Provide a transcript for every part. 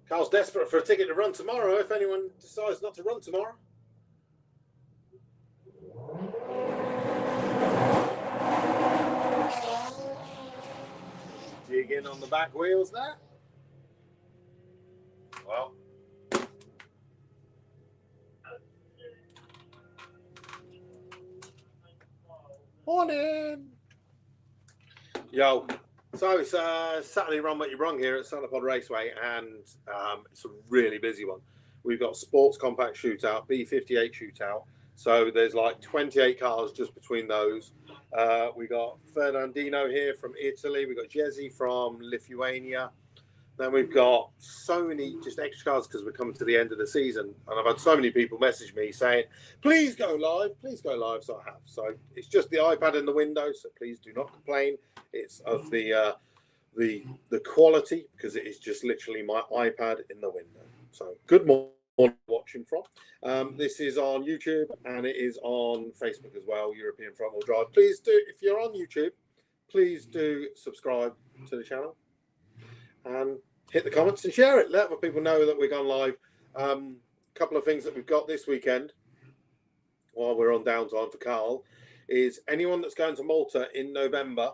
Carl's desperate for a ticket to run tomorrow if anyone decides not to run tomorrow. Dig in on the back wheels there. Well, morning. Yo, so it's Saturday Run What You Brung here at Pod Raceway, and it's a really busy one. We've got Sports Compact Shootout, B58 Shootout. So there's like 28 cars just between those. We got Fernandino here from Italy. We got Jesse from Lithuania. Then we've got so many just extra cars because we're coming to the end of the season. And I've had so many people message me saying, please go live, please go live. So I have. So it's just the iPad in the window. So please do not complain. It's of the quality, because it is just literally my iPad in the window. So good morning, watching from. This is on YouTube and it is on Facebook as well, European Front Wheel Drive. Please do, if you're on YouTube, please do subscribe to the channel and hit the comments and share it. Let other people know that we've gone live. Couple of things that we've got this weekend while we're on downtime for Carl is anyone that's going to Malta in November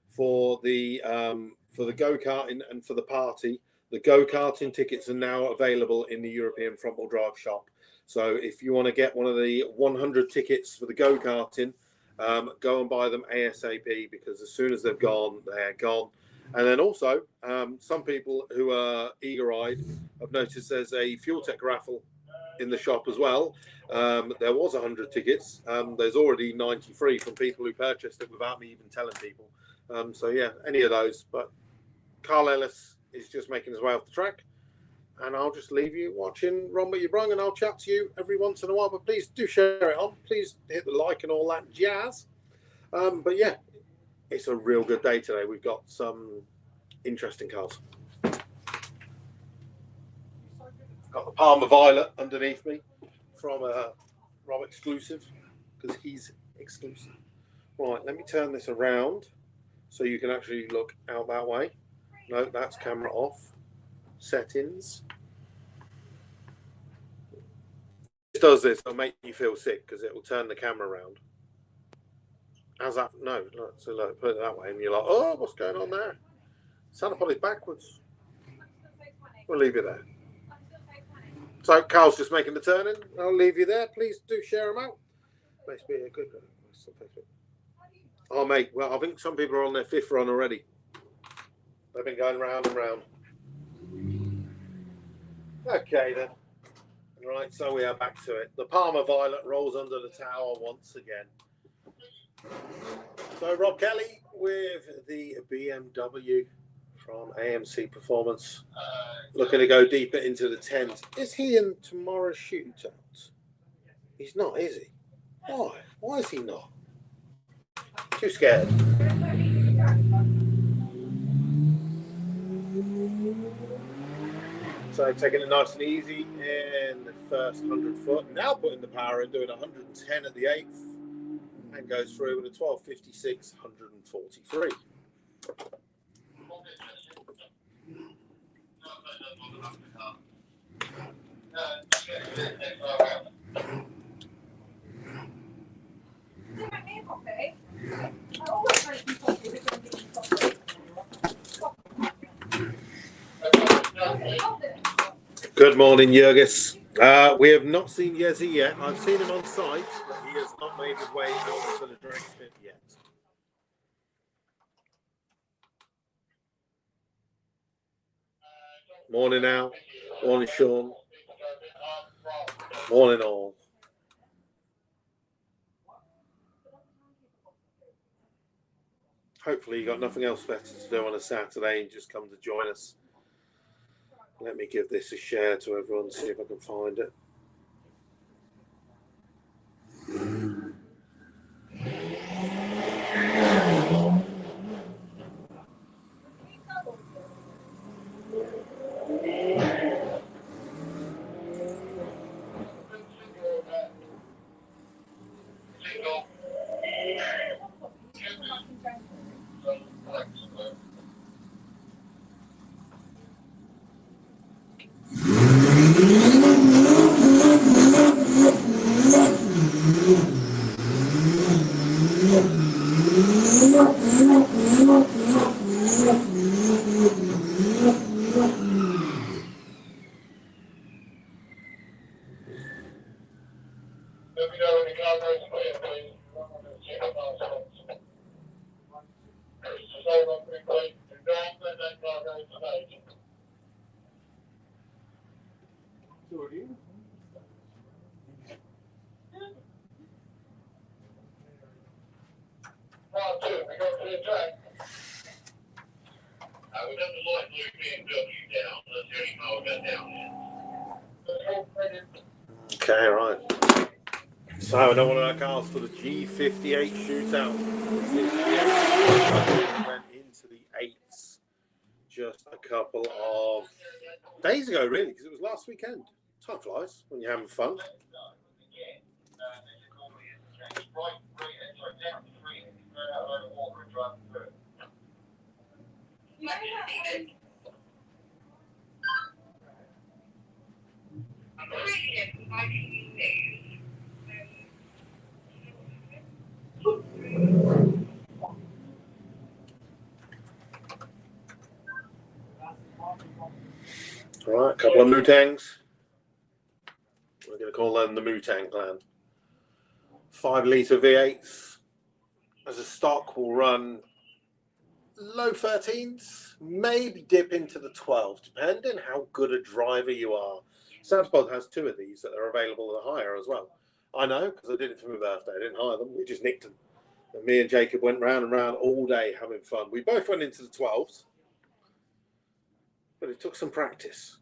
for the go-karting and for the party. The go-karting tickets are now available in the European Front Wheel Drive shop. So if you want to get one of the 100 tickets for the go-karting, go and buy them ASAP, because as soon as they've gone, they're gone. And then also, some people who are eager-eyed have noticed there's a Fuel Tech raffle in the shop as well. There was 100 tickets. There's already 93 from people who purchased it without me even telling people. So yeah, any of those. But Carl Ellis is just making his way off the track, and I'll just leave you watching Run What You Brung, and I'll chat to you every once in a while. But please do share it on. Please hit the like and all that jazz. But yeah, it's a real good day today. We've got some interesting cars. Got the Palmer Violet underneath me from Rob Exclusive, because he's exclusive. Right, let me turn this around so you can actually look out that way. No, that's camera off. Settings. This does this, it'll make you feel sick because it will turn the camera around. How's that? No, so look, put it that way, and you're like, oh, what's going on there? Sanapod is backwards. We'll leave you there. So Carl's just making the turn in. I'll leave you there. Please do share them out. Makes me a good. Oh, mate. Well, I think some people are on their 5th run already. They've been going round and round. Okay, then. Right, so we are back to it. The Palmer Violet rolls under the tower once again. So Rob Kelly with the BMW from AMC Performance, looking to go deeper into the 10s. Is he in tomorrow's shootout? He's not, is he? Why? Why is he not? Too scared. So taking it nice and easy in the first 100 foot. Now putting the power in, doing 110 at the 8th, and goes through with a 12.56, 143. Good morning, Jurgis. We have not seen Yezi yet. I've seen him on site, but he has not made his way out to the drag strip yet. Morning, Al. Morning, Sean. Morning, all. Hopefully you got nothing else better to do on a Saturday and just come to join us. Let me give this a share to everyone, see if I can find it. We've got the light blue BMW down. That's the only car we've got down here. Okay, right. So another one of our cars for the G58 shootout. 58 went into the 8s just a couple of days ago, really, because it was last weekend. Time flies when you're having fun. All right, a couple of Mutangs. We're going to call them the Mutang clan. 5-litre V8s. As a stock, will run low 13s, maybe dip into the 12s, depending how good a driver you are. Santapod has 2 of these that are available at a hire as well. I know, because I did it for my birthday. I didn't hire them. We just nicked them. And me and Jacob went round and round all day having fun. We both went into the 12s, but it took some practice.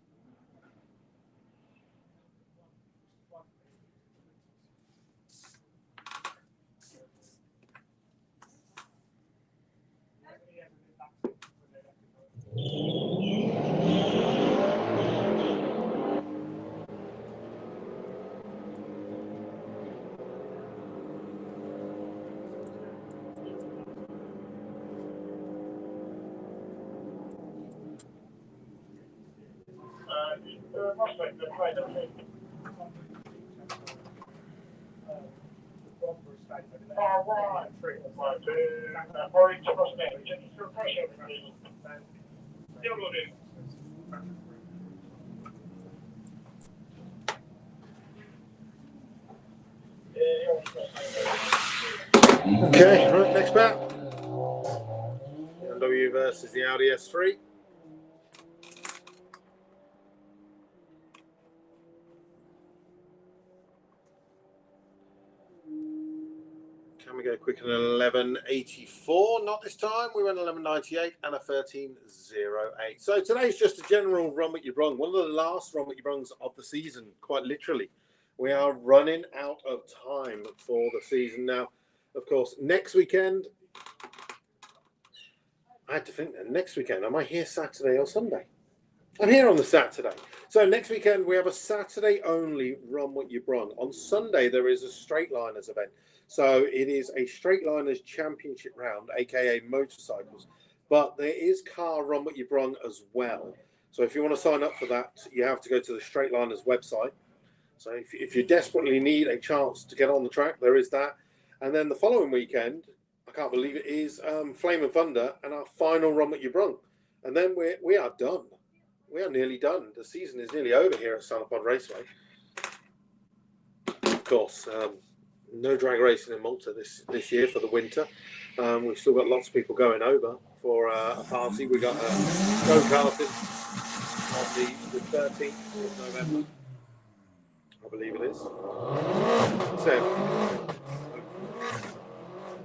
Okay, right, next bat. BMW versus the Audi S3. Can we go quicker than 1184? Not this time. We went 1198 and a 1308. So today's just a general run what you brung. One of the last run what you brungs of the season, quite literally. We are running out of time for the season now. Of course, next weekend, I had to think that next weekend, am I here Saturday or Sunday? I'm here on the Saturday. So next weekend, we have a Saturday only run what you brung. On Sunday, there is a straight liners event. So it is a straight liners championship round, aka motorcycles. But there is car run what you brung as well. So if you want to sign up for that, you have to go to the straight liners website. So if you desperately need a chance to get on the track, there is that. And then the following weekend, I can't believe it, is Flame and Thunder and our final run what you brung. And then we are done. We are nearly done. The season is nearly over here at Santapod Raceway. Of course, no drag racing in Malta this year for the winter. We've still got lots of people going over for a party. We got go-karting on the 13th of November, I believe it is. So,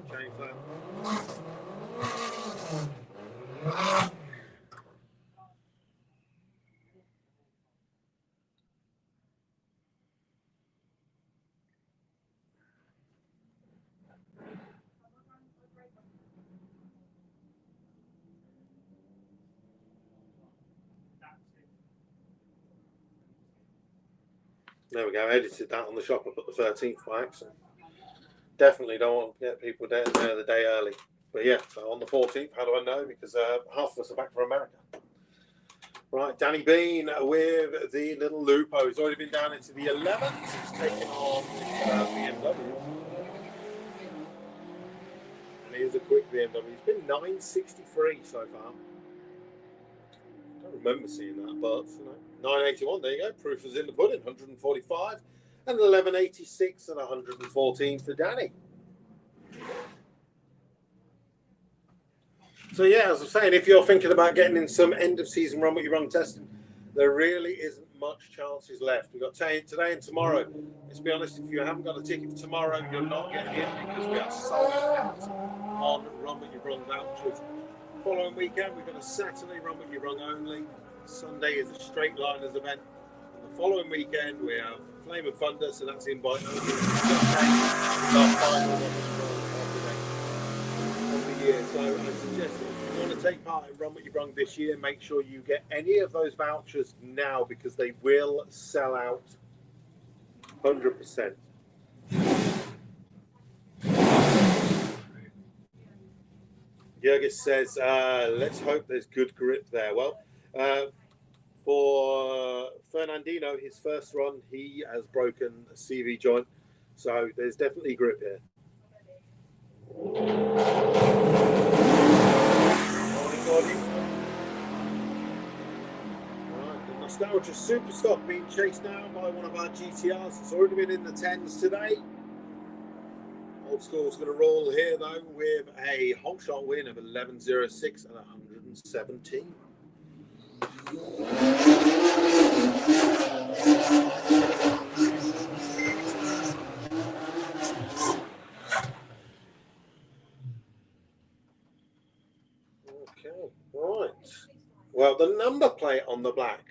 change that. There we go. I edited that on the shop. I put the 13th by accident. Definitely don't want to get people there the day early. But yeah, so on the 14th, how do I know? Because half of us are back from America. Right, Danny Bean with the little Lupo. He's already been down into the 11th. He's taken on BMW. And here's a quick BMW. It's been 963 so far. I don't remember seeing that, but you know, 981. There you go. Proof is in the pudding. 145 and 1186 and 114 for Danny. So yeah, as I'm saying, if you're thinking about getting in some end of season run what you run testing, there really isn't much chances left. We've got today and tomorrow. Let's be honest, if you haven't got a ticket for tomorrow, you're not getting in because we are sold out on run what you run vouchers. Following weekend, we've got a Saturday run what you run only. Sunday is a straight liners event. And the following weekend, we have Flame and Thunder, so that's invite only. Our final one of the year. So I suggest if you want to take part in Run What You Brung this year, make sure you get any of those vouchers now because they will sell out 100%. Jurgis says, let's hope there's good grip there. Well, for Fernandino, his first run, he has broken a CV joint. So there's definitely grip here. Right, the Nostalgia Superstock being chased now by one of our GTRs. It's already been in the 10s today. Old School's going to roll here though with a whole shot win of 11.06 and 117. Okay, right. Well, the number plate on the black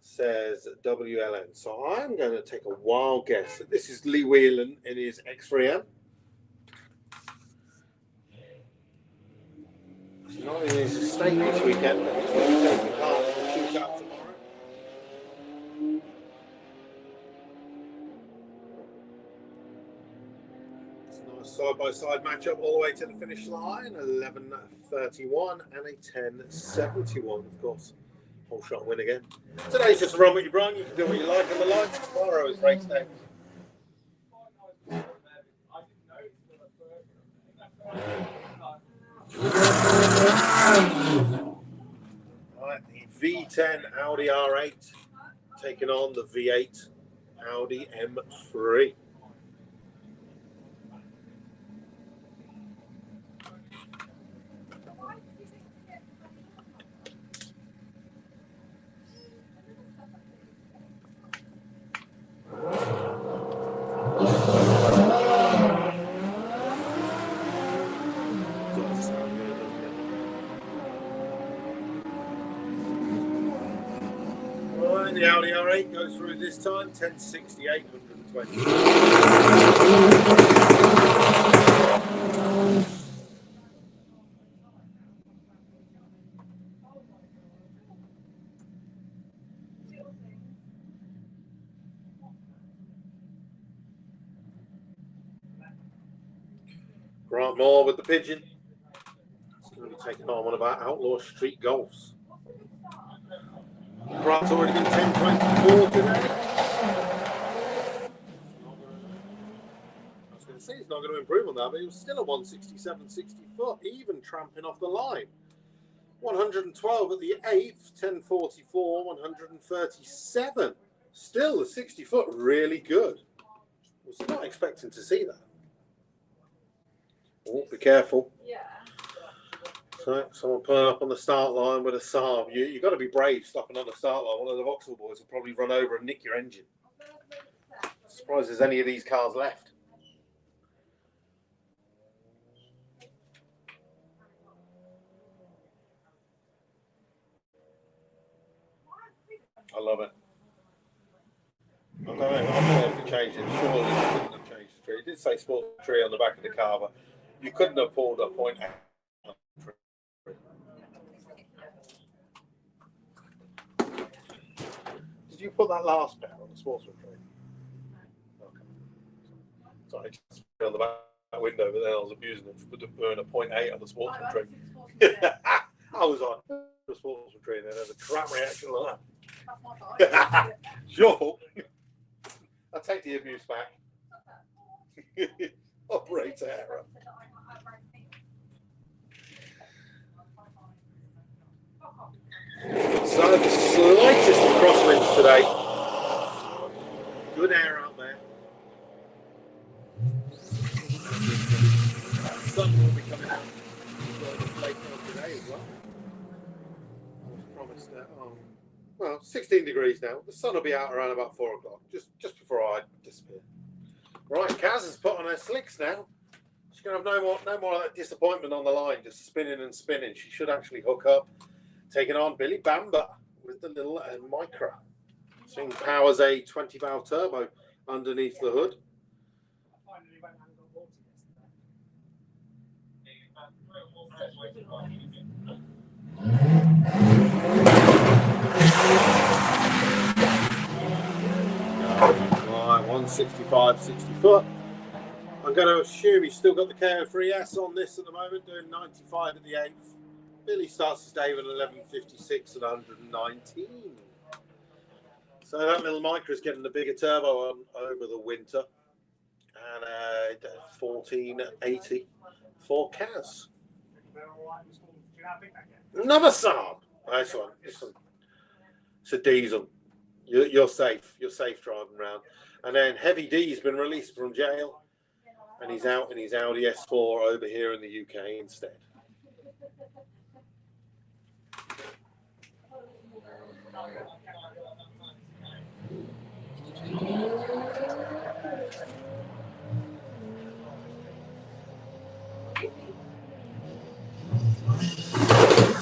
says WLN, so I'm going to take a wild guess that this is Lee Whelan in his X3M. He's not in his estate this weekend, but he's going to be taking part in the shootout tomorrow. It's a nice side-by-side matchup all the way to the finish line. 11.31 and a 10.71, of course. Whole shot win again. Today's just a run what you brung. You can do what you like on the lights. Tomorrow is race day. Right, the V10 Audi R8 taking on the V8 Audi M3. The Audi R8 goes through this time, 10.68, 120. Grant Moore with the pigeon. It's going to be taking on one of our Outlaw Street Golfs. Grant's already been 10.24 today. I was going to say he's not going to improve on that, but he was still at 167.60 even tramping off the line. 112 at the 8th, 10.44, 137. Still the 60 foot, really good. Was not expecting to see that. Oh, be careful. Yeah. So, someone pulling up on the start line with a Saab. You've got to be brave stopping on the start line. One of the Vauxhall boys will probably run over and nick your engine. Surprised there's any of these cars left. I love it. I don't know if they changed it. Surely they couldn't have changed the tree. It did say sports tree on the back of the car, but you couldn't have pulled a point out. Did you put that last bit on the sportsman tree? Okay. Sorry, just on the back window, but then I was abusing it for doing a 0.8 on the sportsman tree. I was on the sportsman tree, and then there's a crap reaction like that. It's your fault. I'll take the abuse back. Operator error. So the slightest of crosswinds today. Good air out there. Sun will be coming out later on today as well. Well, 16 degrees now. The sun will be out around about 4 o'clock, just before I disappear. Right, Kaz has put on her slicks now. She's gonna have no more of that disappointment on the line, just spinning and spinning. She should actually hook up, taking on Billy Bamber with the little Micra. Swing powers a 20 valve turbo underneath the hood. Right, 165, 60 foot. I'm going to assume he's still got the KO3S on this at the moment, doing 95 at the 8th. Billy starts his day with 1156 at 119. So that little Micra is getting the bigger turbo on over the winter. And 1480 for Kaz. Another Saab. Nice one. It's a diesel. You're safe. You're safe driving around. And then Heavy D's been released from jail. And he's out in his Audi S4 over here in the UK instead.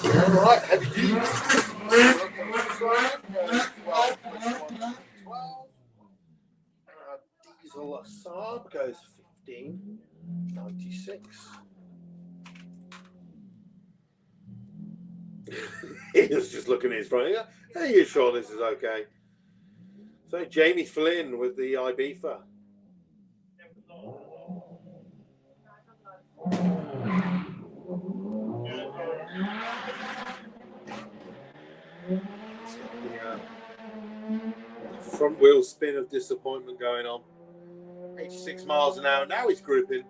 All right, Heavy D. 12. Diesel Saab goes 1596. He was just looking at his phone. Are you sure this is okay? So Jamie Flynn with the Ibiza. Front wheel spin of disappointment going on. 86 miles an hour. Now he's grouping.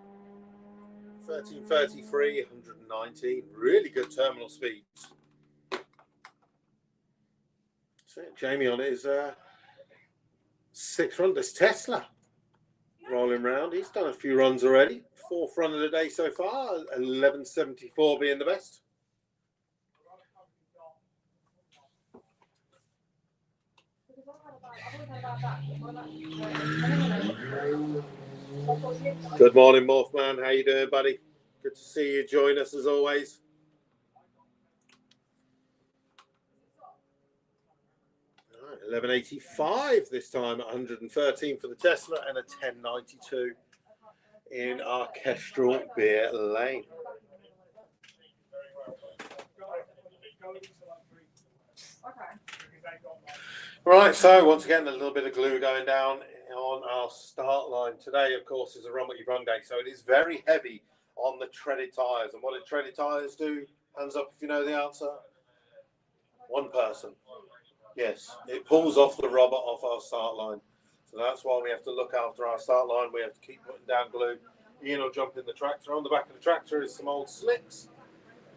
1333, 119. Really good terminal speeds. So Jamie on his 6th run. This Tesla rolling round. He's done a few runs already. 4th run of the day so far. 1174 being the best. Good morning, Morphman. How you doing, buddy? Good to see you join us as always. All right, 1185 this time, 113 for the Tesla and a 1092 in our Kestrel Beer Lane. Right, so once again, a little bit of glue going down on our start line. Today, of course, is a Run What You Run day, so it is very heavy on the treaded tyres. And what do treaded tyres do? Hands up if you know the answer. One person. Yes, it pulls off the rubber off our start line. So that's why we have to look after our start line. We have to keep putting down glue. Ian will jump in the tractor. On the back of the tractor is some old slicks.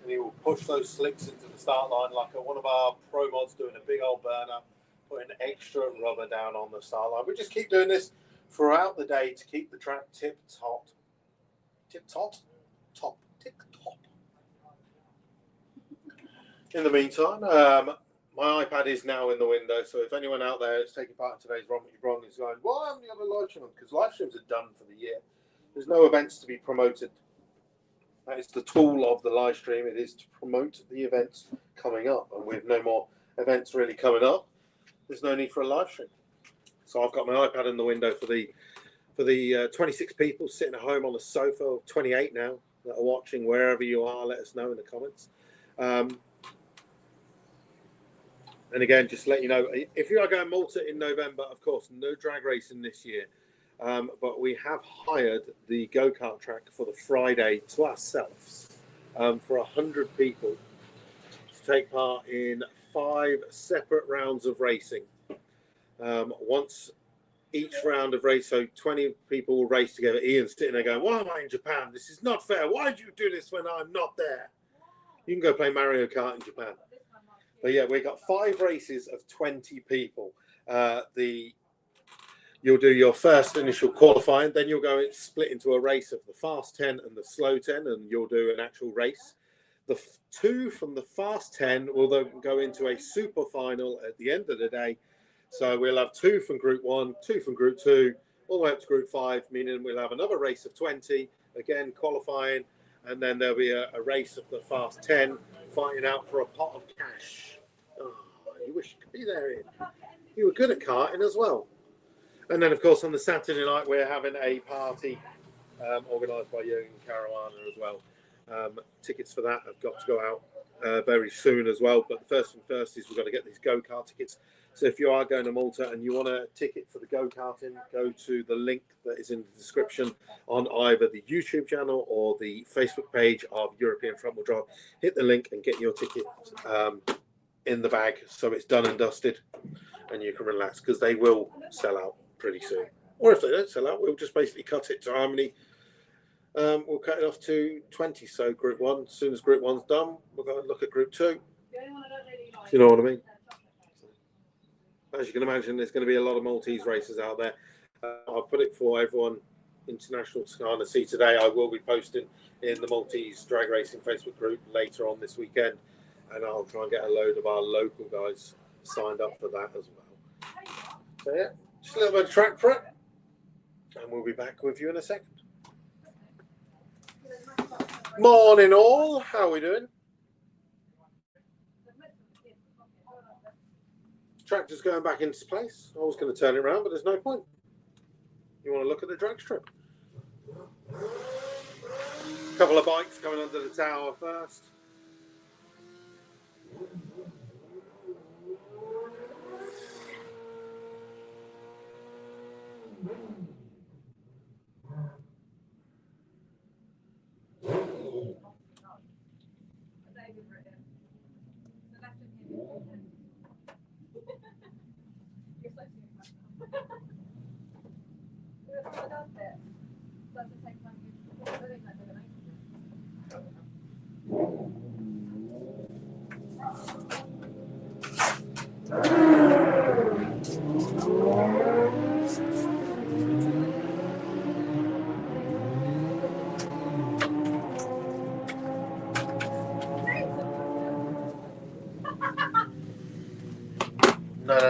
And he will push those slicks into the start line like one of our pro mods doing a big old burner. Putting extra rubber down on the start line. We just keep doing this throughout the day to keep the track tip-top. In the meantime, my iPad is now in the window, so if anyone out there is taking part in today's Run What You Run is going, why haven't you got a live stream? Because live streams are done for the year. There's no events to be promoted. That is the tool of the live stream. It is to promote the events coming up, and with no more events really coming up, there's no need for a live stream. So I've got my iPad in the window for the 26 people sitting at home on the sofa, or 28 now, that are watching. Wherever you are, let us know in the comments. And again, just to let you know, if you are going Malta in November, of course, no drag racing this year. But we have hired the go-kart track for the Friday to ourselves for 100 people to take part in 5 separate rounds of racing. Once each round of race, so 20 people will race together. Ian's sitting there going, why am I in Japan? This is not fair. Why do you do this when I'm not there? You can go play Mario Kart in Japan. But yeah, we got 5 races of 20 people. You'll do your first initial qualifying, then you'll go split into a race of the fast 10 and the slow 10, and you'll do an actual race. The two from the Fast 10 will then go into a super final at the end of the day. So we'll have 2 from Group 1, 2 from Group 2, all the way up to Group 5, meaning we'll have another race of 20, again qualifying, and then there'll be a race of the Fast 10 fighting out for a pot of cash. Oh, you wish you could be there, Ian. You were good at karting as well. And then, of course, on the Saturday night, we're having a party organised by Jürgen Caruana as well. Tickets for that have got to go out very soon as well. But the first thing first is we've got to get these go-kart tickets. So if you are going to Malta and you want a ticket for the go-karting, go to the link that is in the description on either the YouTube channel or the Facebook page of European Front Wheel Drive. Hit the link and get your ticket in the bag so it's done and dusted and you can relax, because they will sell out pretty soon. Or if they don't sell out, we'll just basically cut it to how many. We'll cut it off to 20. So Group 1, as soon as Group 1's done, we'll go and look at Group 2. You know what I mean? As you can imagine, there's going to be a lot of Maltese races out there. I'll put it for everyone international to kind of see today. I will be posting in the Maltese drag racing Facebook group later on this weekend, and I'll try and get a load of our local guys signed up for that as well. So yeah, just a little bit of track prep, and we'll be back with you in a second. Morning all, how are we doing? Tractor's going back into place. I was going to turn it around, but there's no point. You want to look at the drag strip? A couple of bikes coming under the tower first.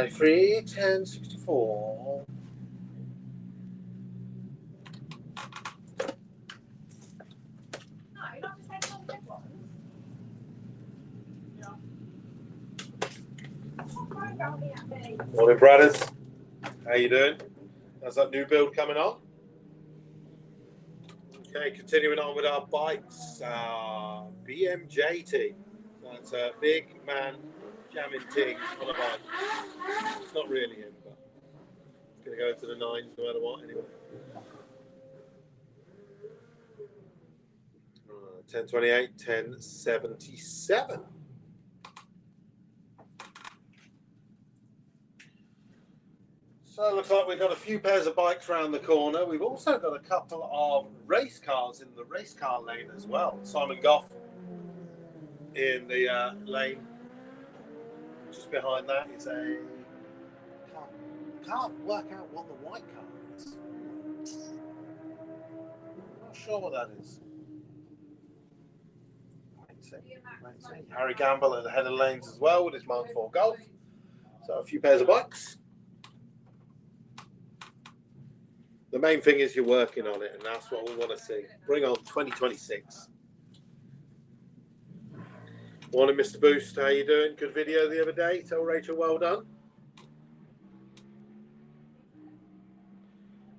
Three 1064. Morning, brothers. How you doing? How's that new build coming on? Okay, continuing on with our bikes. BMJT. That's a big man jamming ting on a bike. It's not really him, but it's going to go to the 9s no matter what anyway. 1028, 1077. So it looks like we've got a few pairs of bikes around the corner. We've also got a couple of race cars in the race car lane as well. Simon Goff in the lane. Just behind that is a car. Can't work out what the white car is. Not sure what that is. Let's see. Harry Gamble at the head of the lanes as well with his Mark IV Golf. So a few pairs of bikes. The main thing is you're working on it, and that's what we want to see. Bring on 2026. Morning, Mr. Boost. How you doing? Good video the other day. Tell Rachel well done.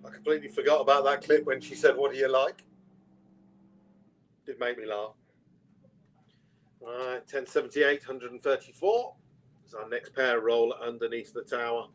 I completely forgot about that clip when she said, "What do you like?" Did make me laugh. All right, 1078, 134 is our next pair roller underneath the tower.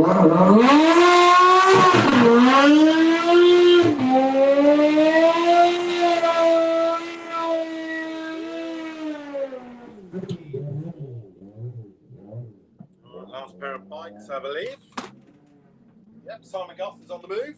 Last pair of bikes, I believe. Yep, Simon Goff is on the move.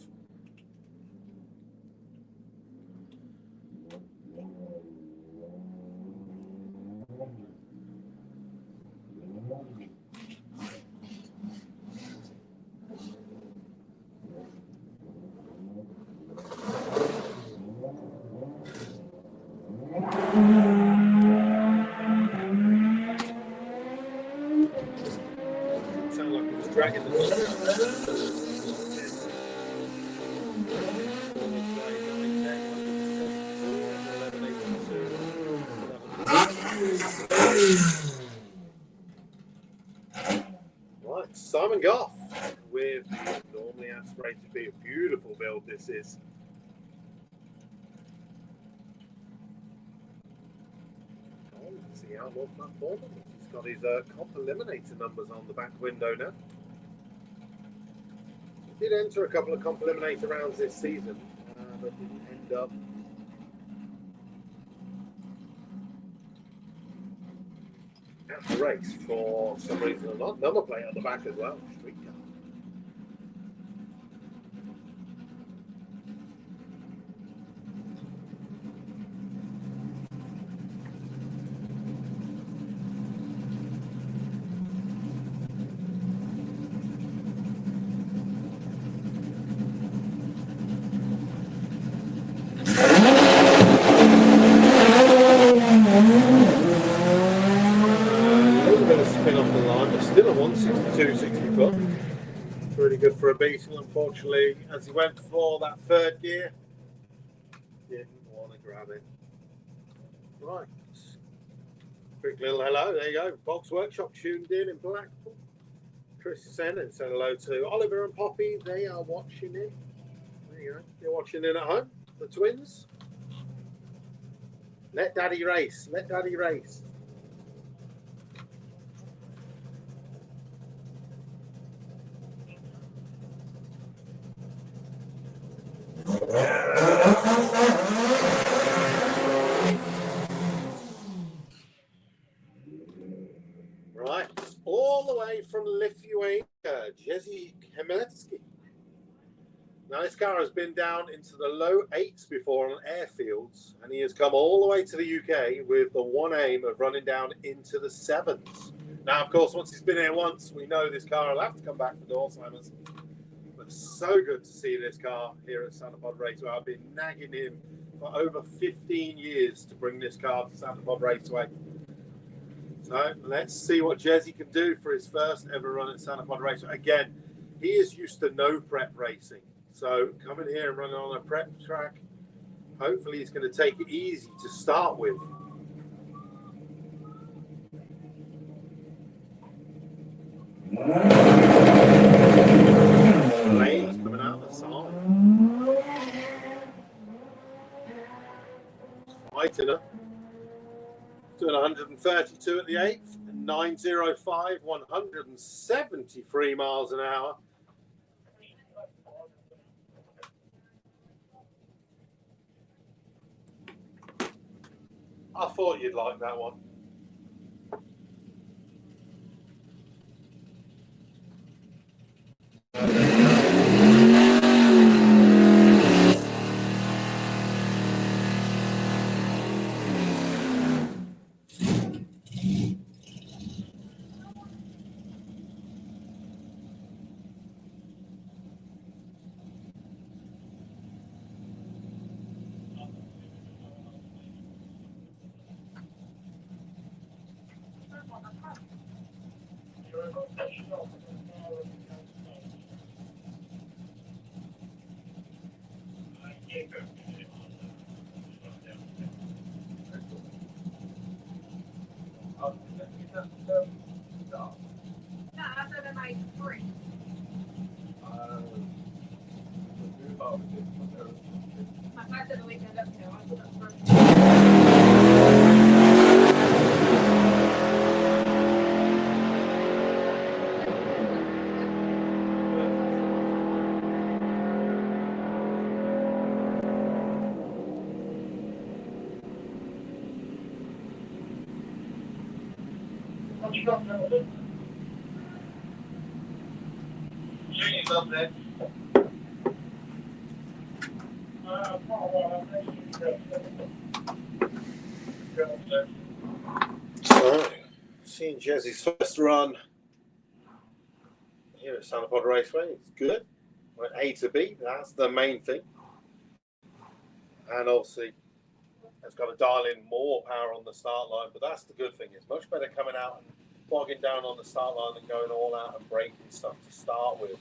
Sound like it was dragging the Right, Simon Goff with normally aspirated to be a beautiful build. This is. See how what platform. He's got his comp eliminator numbers on the back window now. He did enter a couple of comp eliminator rounds this season, but didn't end up. At the race for some reason or not. Number plate on the back as well. Street car. Still a 162 60 foot. Really good for a Beetle. Unfortunately, as he went for that third gear, didn't want to grab it. Right. Quick little hello. There you go. Box Workshop tuned in Blackpool. Chris is in and said hello to Oliver and Poppy. They are watching it. There you go. You're watching in at home. The twins. Let Daddy race. Let Daddy race. Right, all the way from Lithuania, Jerzy Chmielewski. Now this car has been down into the low 8s before on airfields, and he has come all the way to the UK with the one aim of running down into the 7s. Now, of course, once he's been here once, we know this car will have to come back for the Alzheimer's. But so good to see this car here at Santa Pod Raceway. I've been nagging him for over 15 years to bring this car to Santa Pod Raceway. So let's see what Jerzy can do for his first ever run at Santa Pod Raceway. Again, he is used to no prep racing. So coming here and running on a prep track, hopefully he's going to take it easy to start with. Flames coming out the side. Fighting her. Doing 132 at the 8th, 905, 173 miles an hour. I thought you'd like that one. What you got there? She's up there. So, seeing Jezzy's first run here at Santa Pod Raceway, it's good. Went A to B, that's the main thing. And obviously, it's got to dial in more power on the start line, but that's the good thing. It's much better coming out and bogging down on the start line than going all out and breaking stuff to start with.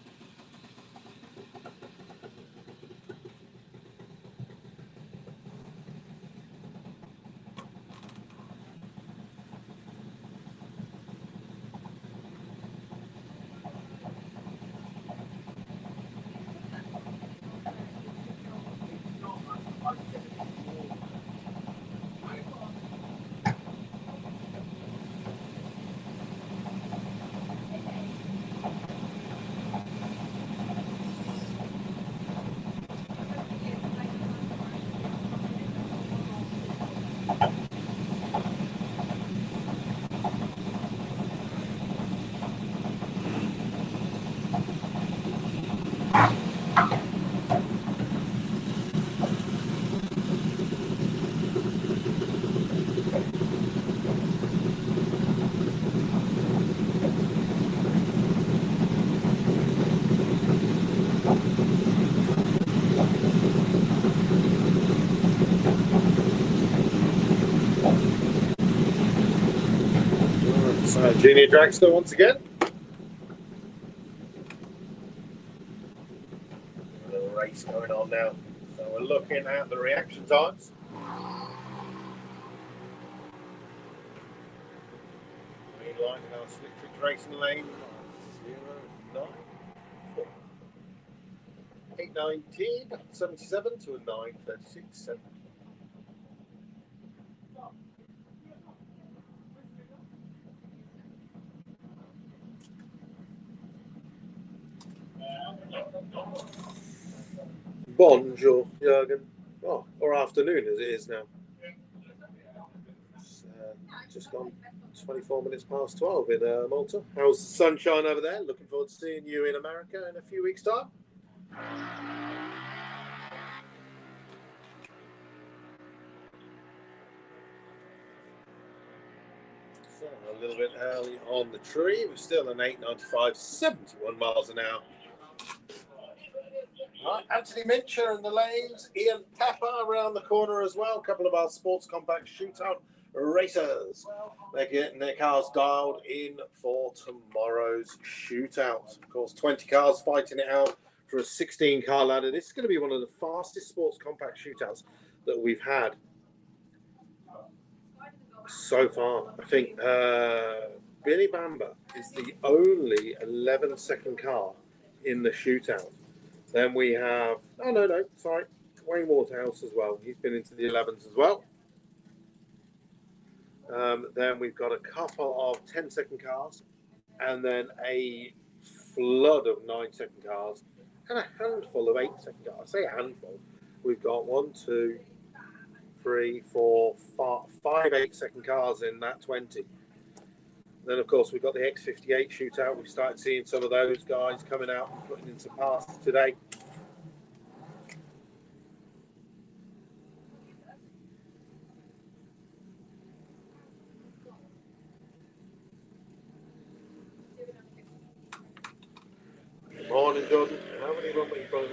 So, Junior Dragster once again. A little race going on now. So we're looking at the reaction times. Green line in our slick trick racing lane. 094. 8:19.77 to a 9:36.7. Bonjour, Jürgen. Oh, or afternoon as it is now. It's just gone 24 minutes past 12 in Malta. How's the sunshine over there? Looking forward to seeing you in America in a few weeks' time. So a little bit early on the tree. We're still an 895, 71 miles an hour. Right, Anthony Mincher in the lanes, Ian Pepper around the corner as well. A couple of our Sports Compact Shootout racers. They're getting their cars dialed in for tomorrow's shootout. Of course, 20 cars fighting it out for a 16-car ladder. This is going to be one of the fastest Sports Compact Shootouts that we've had so far. I think Billy Bamber is the only 11-second car in the shootout. Then we have, Wayne Waterhouse as well. He's been into the 11s as well. Then we've got a couple of 10-second cars, and then a flood of 9-second cars, and a handful of 8-second cars. I say a handful. We've got 5 8-second cars in that 20. Then, of course, we've got the X58 shootout. We've started seeing some of those guys coming out and putting in some passes today. Good morning, Jordan. How many run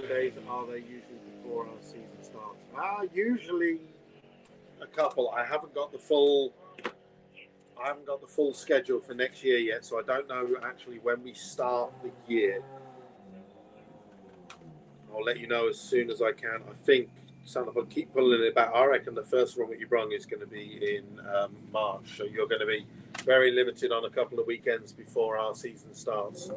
days are there usually before our season starts? Usually a couple. I haven't got the full schedule for next year yet, so I don't know actually when we start the year. I'll let you know as soon as I can. I think I'll keep pulling it back. I reckon the first run that you brung is going to be in March, so you're going to be very limited on a couple of weekends before our season starts.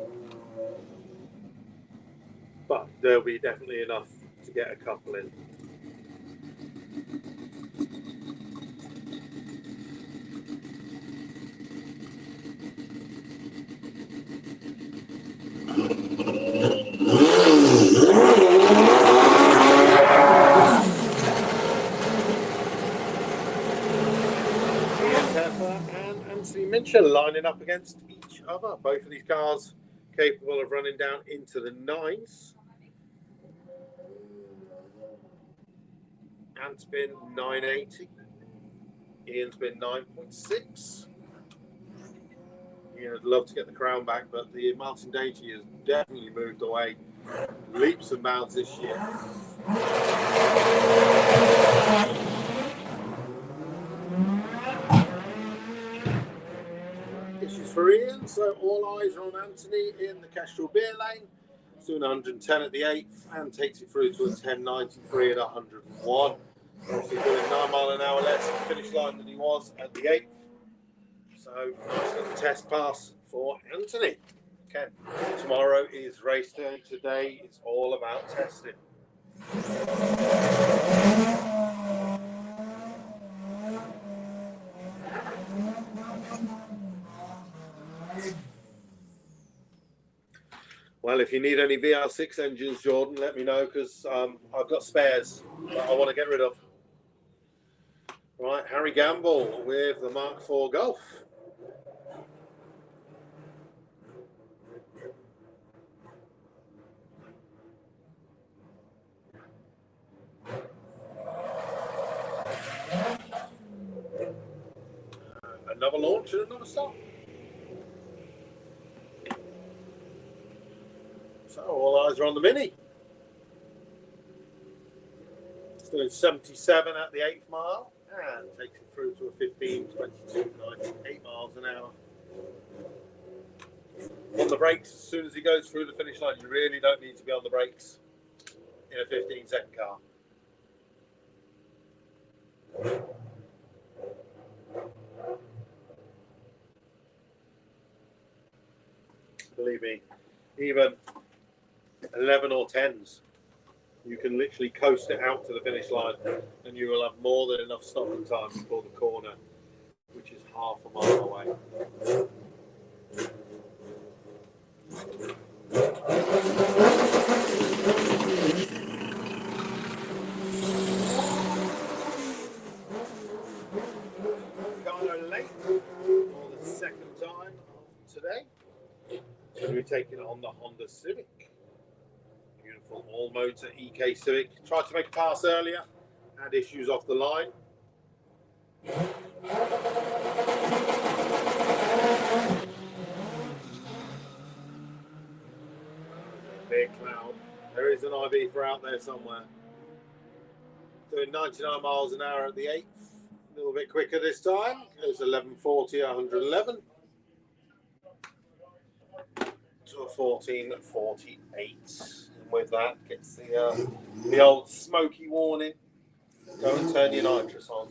But there'll be definitely enough to get a couple in. Pepper and Anthony Minchin lining up against each other. Both of these cars capable of running down into the 9s. Ant's been 980. Ian's been 9.6. Ian would love to get the crown back, but the Martin Dainty has definitely moved away leaps and bounds this year. Issues for Ian, so all eyes are on Anthony in the Castrol Beer Lane. He's doing 110 at the 8th and takes it through to a 10.93 at 101. Obviously doing 9 mile an hour less at the finish line than he was at the 8th. So nice little test pass for Anthony. Ken, tomorrow is race day. Today is all about testing. Well, if you need any VR6 engines, Jordan, let me know, because I've got spares that I want to get rid of. Right, Harry Gamble with the Mark IV Golf. Another launch and another stop. So all eyes are on the Mini. It's doing 77 at the 8th mile and takes it through to a 15.22.98 miles an hour. On the brakes, as soon as he goes through the finish line, you really don't need to be on the brakes in a 15-second car. Believe me, even 11 or 10s, you can literally coast it out to the finish line and you will have more than enough stopping time before the corner, which is half a mile away. Carlo late for the second time today. And we're taking it on the Honda Civic. Beautiful all-motor EK Civic. Tried to make a pass earlier, had issues off the line. Big cloud. There is an IB for out there somewhere. Doing 99 miles an hour at the 8th. A little bit quicker this time. Goes 11.40, 111. To a 14.48. And with that, gets the old smoky warning. Go and turn your nitrous on.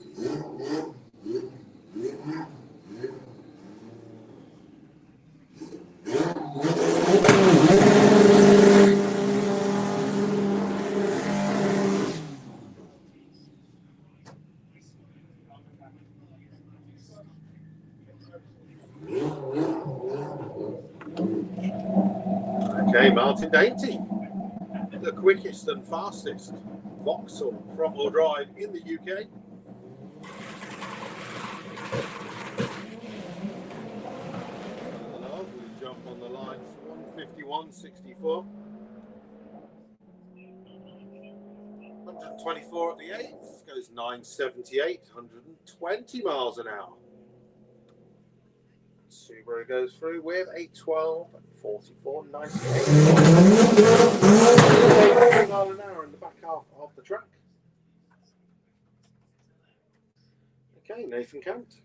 Okay, Martin Dainty, the quickest and fastest Vauxhall front-wheel drive in the UK. Lovely jump on the line, 151.64. 124 at the 8th, goes 978, 120 miles an hour. Subaru goes through with a 12.44.98 mile an hour in the back half of the track. Okay, Nathan Cant.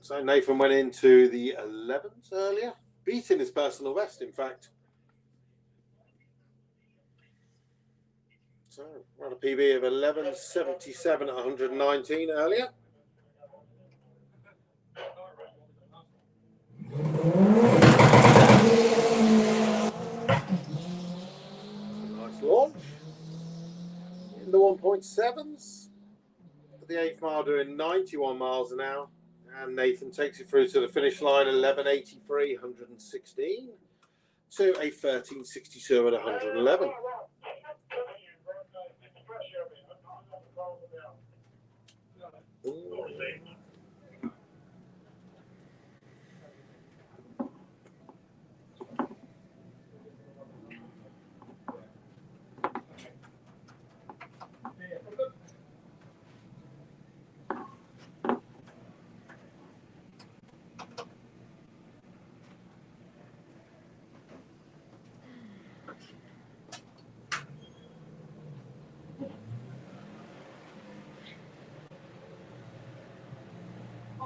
So Nathan went into the 11th earlier, beating his personal best, in fact. So ran a PB of 11.77 at 119 earlier. Nice launch. In the 1.7s. The 8th mile doing 91 miles an hour. And Nathan takes it through to the finish line, 11.83, 116. To a 13.62 at 111.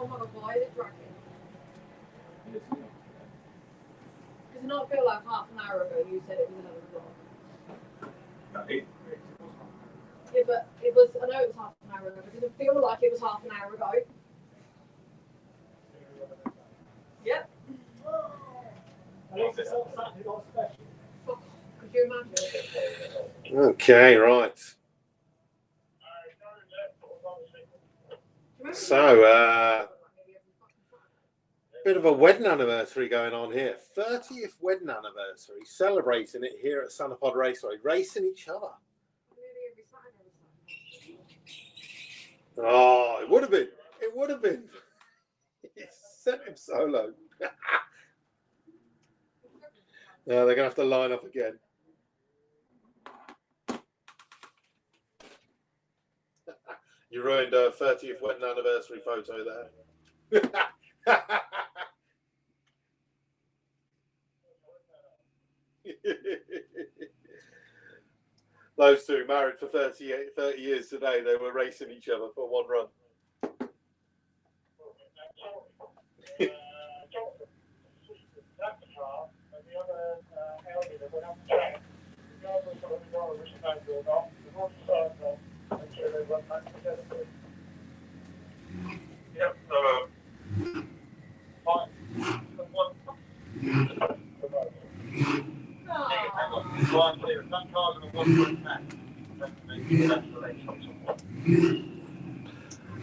Oh my god, why is it dragging? Does it not feel like half an hour ago you said it was 11 o'clock? Yeah, but it was, I know it was half an hour ago, but does it feel like it was half an hour ago? Yep. Could you imagine? Okay, right. So, bit of a wedding anniversary going on here. 30th wedding anniversary, celebrating it here at Sanapod Raceway, racing each other. Oh, it would have been. It would have been. He sent him solo. No, they're going to have to line up again. You ruined a 30th wedding anniversary photo there. Those two married for 30 years today. They were racing each other for one run.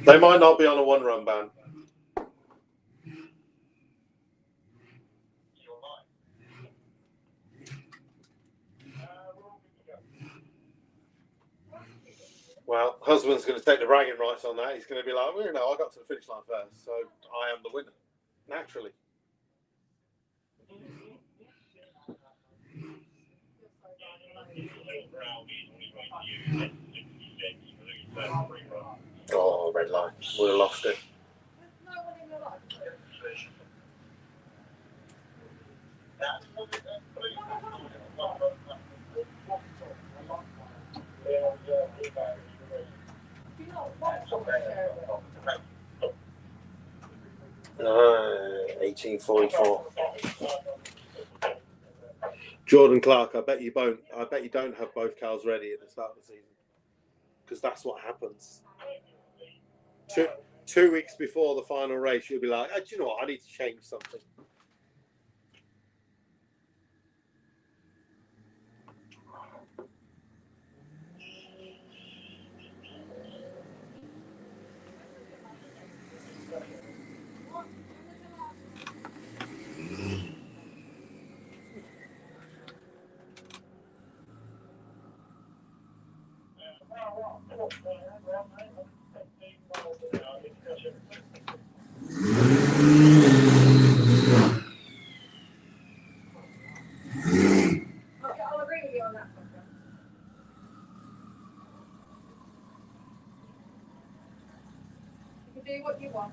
They might not be on a one-run ban. Well, husband's going to take the bragging rights on that. He's going to be like, well, you know, I got to the finish line first, so I am the winner, naturally. Oh, red line. Would have lost it. No, 1844. Jordan Clark, I bet you don't have both cars ready at the start of the season, because that's what happens. Two weeks before the final race, you'll be like, oh, do you know what? I need to change something. I'll agree with you on that. You can do what you want.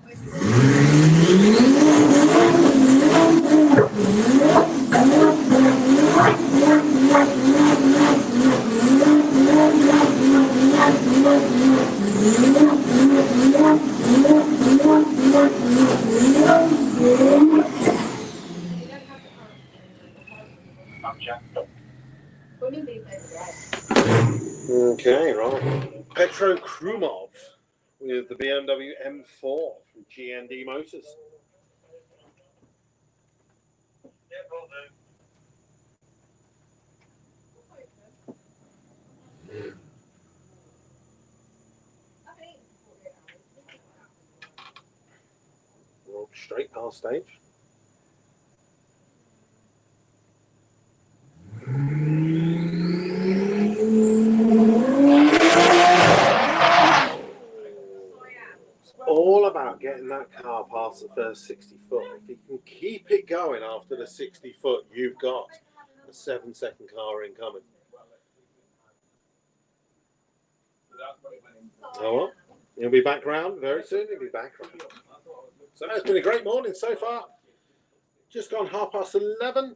Okay, right. Petro Krumov with the BMW M4 from GND Motors. Walk straight past stage. All about getting that car past the first 60 foot. If you can keep it going after the 60 foot, you've got a 7-second car incoming. Oh well, he'll be back round very soon. He'll be back round. So it's been a great morning so far. Just gone 11:30.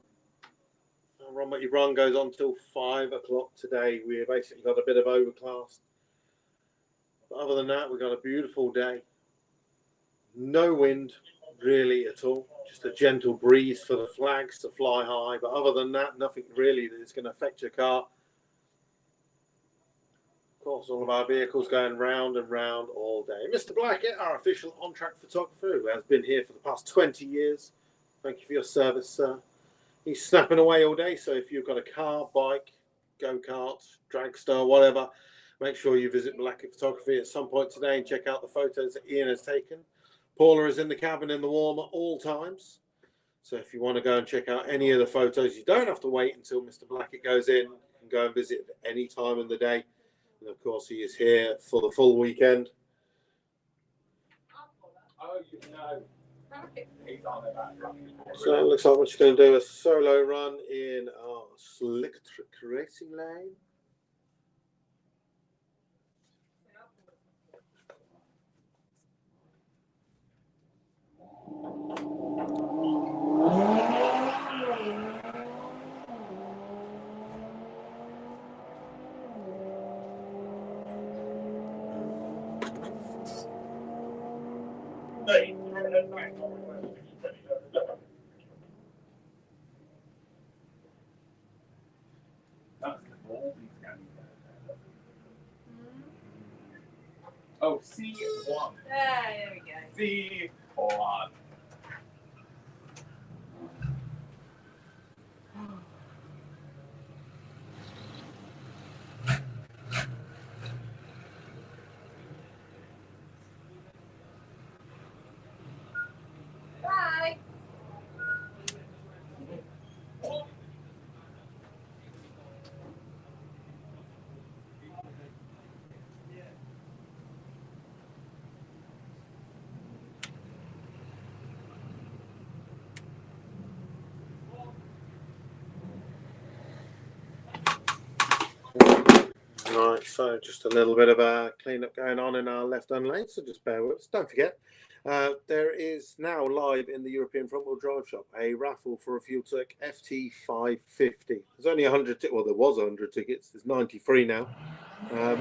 Run What You Run goes on till 5 o'clock today. We basically got a bit of overcast. But other than that, we've got a beautiful day. No wind really at all. Just a gentle breeze for the flags to fly high. But other than that, nothing really that is going to affect your car. Of course, all of our vehicles going round and round all day. Mr. Blackett, our official on-track photographer, who has been here for the past 20 years. Thank you for your service, sir. He's snapping away all day, so if you've got a car, bike, go-kart, dragster, whatever, make sure you visit Blackett Photography at some point today and check out the photos that Ian has taken. Paula is in the cabin in the warm at all times. So if you want to go and check out any of the photos, you don't have to wait until Mr. Blackett goes in. You can go and visit at any time of the day. And of course, he is here for the full weekend. Oh, you know. So it looks like we're just going to do a solo run in our slick trick racing lane. Oh, C1. There we go. C1. Bye. Right, so just a little bit of a cleanup going on in our left-hand lane, so just bear with us. Don't forget, there is now live in the European Front Wheel Drive Shop a raffle for a FuelTech FT550. There's only 100 tickets, well, there was 100 tickets, there's 93 now.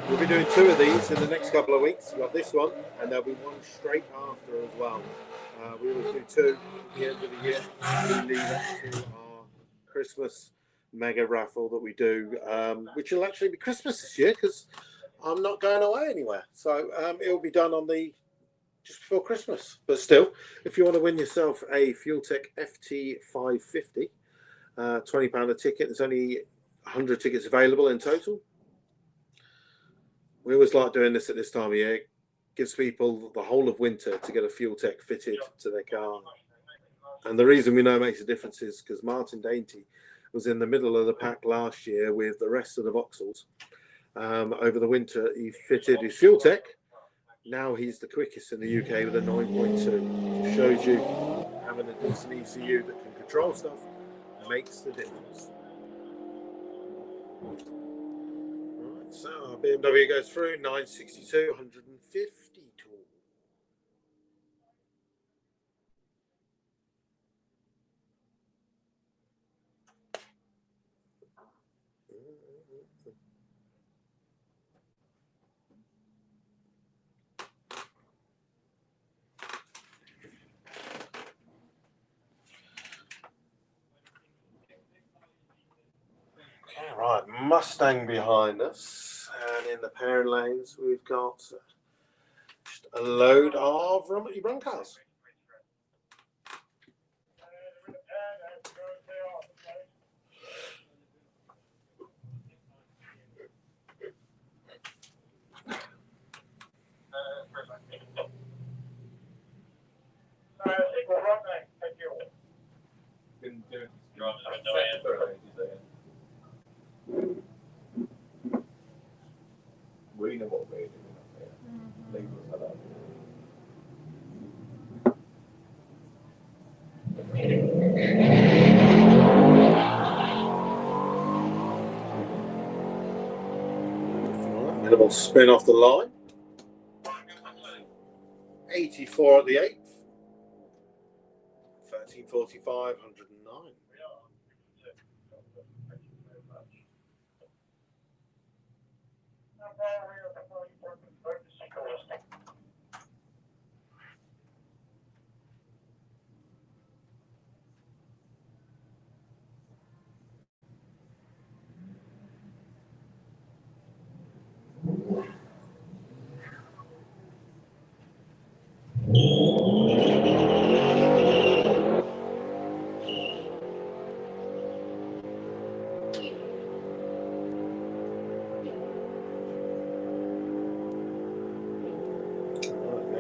We'll be doing 2 of these in the next couple of weeks. We've got this one, and there'll be one straight after as well. We always do 2 at the end of the year. We lead up to our Christmas mega raffle that we do, which will actually be Christmas this year because I'm not going away anywhere. So it will be done on the just before Christmas. But still, if you want to win yourself a FuelTech FT550, £20 a ticket. There's only 100 tickets available in total. We always like doing this at this time of year. It gives people the whole of winter to get a FuelTech fitted to their car. And the reason we know it makes a difference is because Martin Dainty was in the middle of the pack last year with the rest of the Vauxhalls. Over the winter, he fitted his FuelTech. Now he's the quickest in the UK with a 9.2. It shows you having a decent ECU that can control stuff makes the difference. Right, so our BMW goes through 962, 150 torque. Okay, right, Mustang behind us, and in the pairing lanes we've got just a load of run cars. Been doing we know what we're doing up here. Leave us alone. Right, minimal spin off the line. 84 at the 8th. 1345, 109.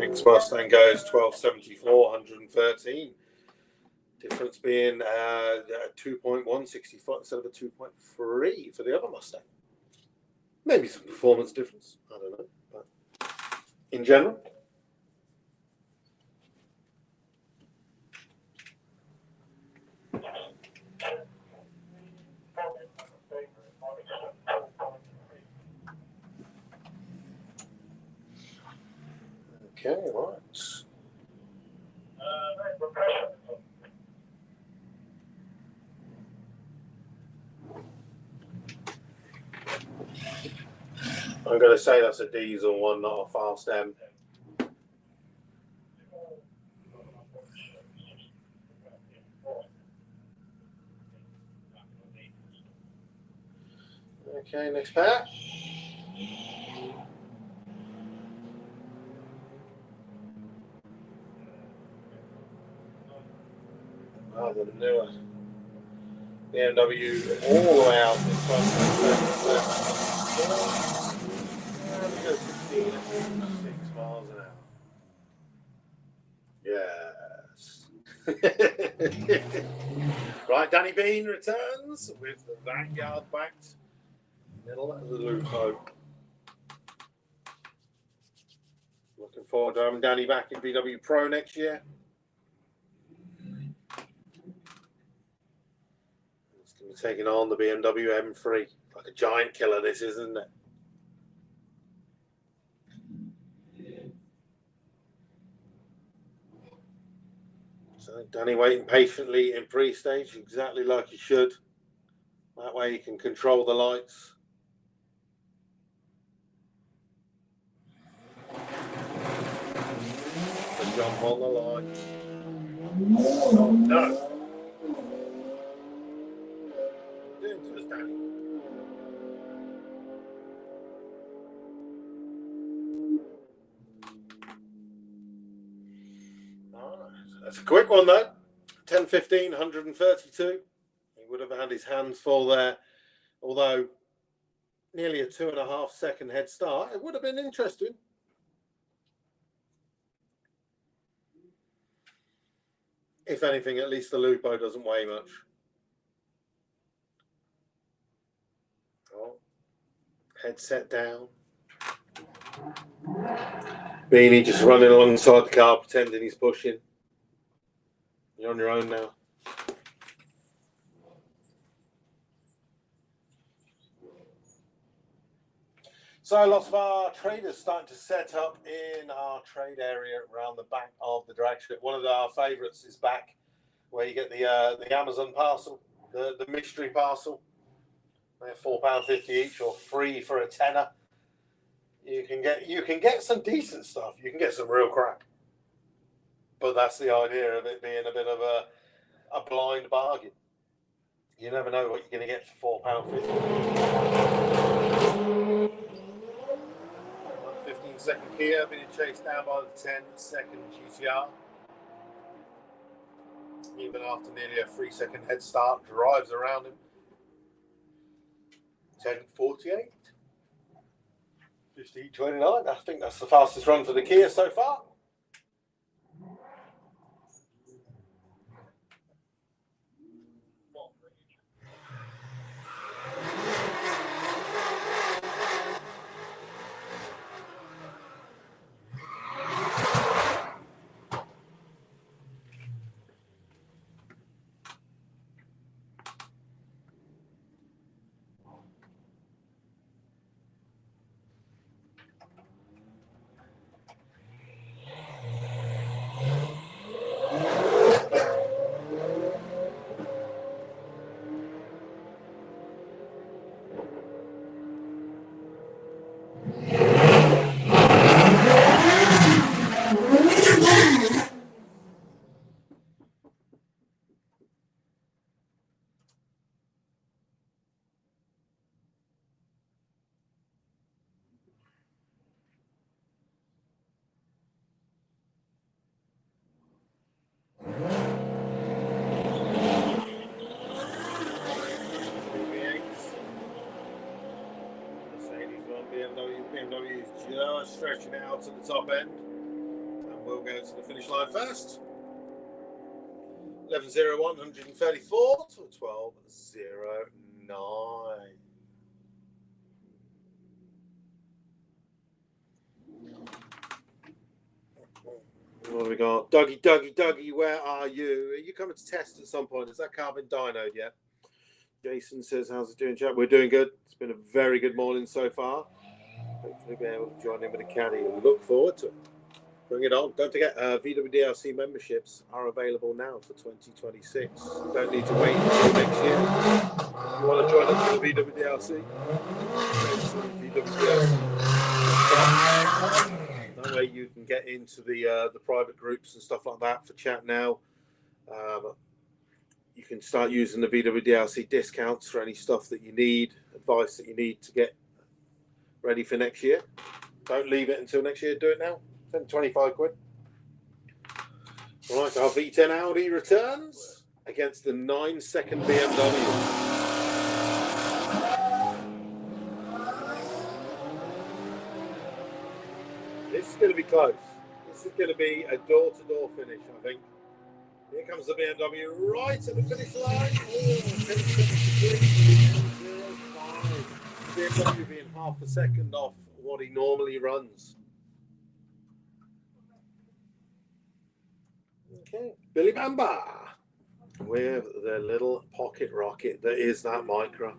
Next Mustang goes 1274, 113. Difference being 2.165 instead of a 2.3 for the other Mustang. Maybe some performance difference. I don't know. But in general. Okay, right. I'm going to say that's a diesel one, not a fast M. Okay, next pair. Oh, the newer BMW all the way out in front. We go 16 miles an hour. Yes. Right, Danny Bean returns with the Vanguard backed middle of the Lupo. Looking forward to having Danny back in VW Pro next year. It's going to be taking on the BMW M3. Like a giant killer, this isn't it? So Danny waiting patiently in pre-stage, exactly like he should. That way he can control the lights. The jump on the light. Oh no! Doing to us, Danny. That's a quick one though. 10:15, 132. He would have had his hands full there, although nearly a 2.5 second head start. It would have been interesting. If anything, at least the Lupo doesn't weigh much. Oh, headset down. Beanie just running alongside the car, pretending he's pushing. You're on your own now. So lots of our traders starting to set up in our trade area around the back of the drag strip. One of our favourites is back, where you get the Amazon parcel, the mystery parcel. They're £4.50 each, or free for a tenner. You can get some decent stuff. You can get some real crap. But that's the idea of it being a bit of a blind bargain. You never know what you're going to get for £4.50. 15-second Kia being chased down by the 10-second GTR. Even after nearly a 3-second head start, drives around him. 10:48. 15:29. I think that's the fastest run for the Kia so far. BMW is just stretching it out to the top end. will go to the finish line first. 11.01, 134 to 12.09. What have we got? Dougie, where are you? Are you coming to test at some point? Has that car been dynoed yet? Jason says, how's it doing, chat? We're doing good. It's been a very good morning so far. Hopefully be able to join in with the caddy and look forward to it. Bring it on. Don't forget, VWDLC memberships are available now for 2026. Don't need to wait until next year. If you want to join up to the VWDLC, that way you can get into the private groups and stuff like that for chat now. You can start using the VWDLC discounts for any stuff that you need, advice that you need to get ready for next year. Don't leave it until next year. Do it now. Spend 25 quid. Right, our V10 Audi returns against the 9-second BMW. This is going to be close. This is going to be a door-to-door finish, I think. Here comes the BMW right at the finish line. BMW being half a second off what he normally runs. Okay, Billy Bamba with the little pocket rocket that is that Micra.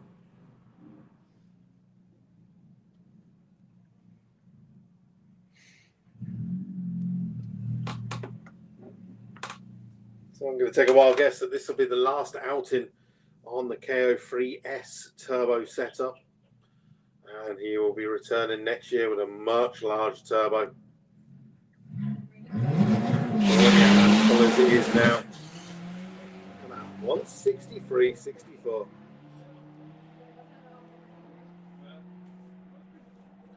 So I'm going to take a wild guess that this will be the last outing on the KO3S turbo setup. And he will be returning next year with a much larger turbo. As it is now. 163.64.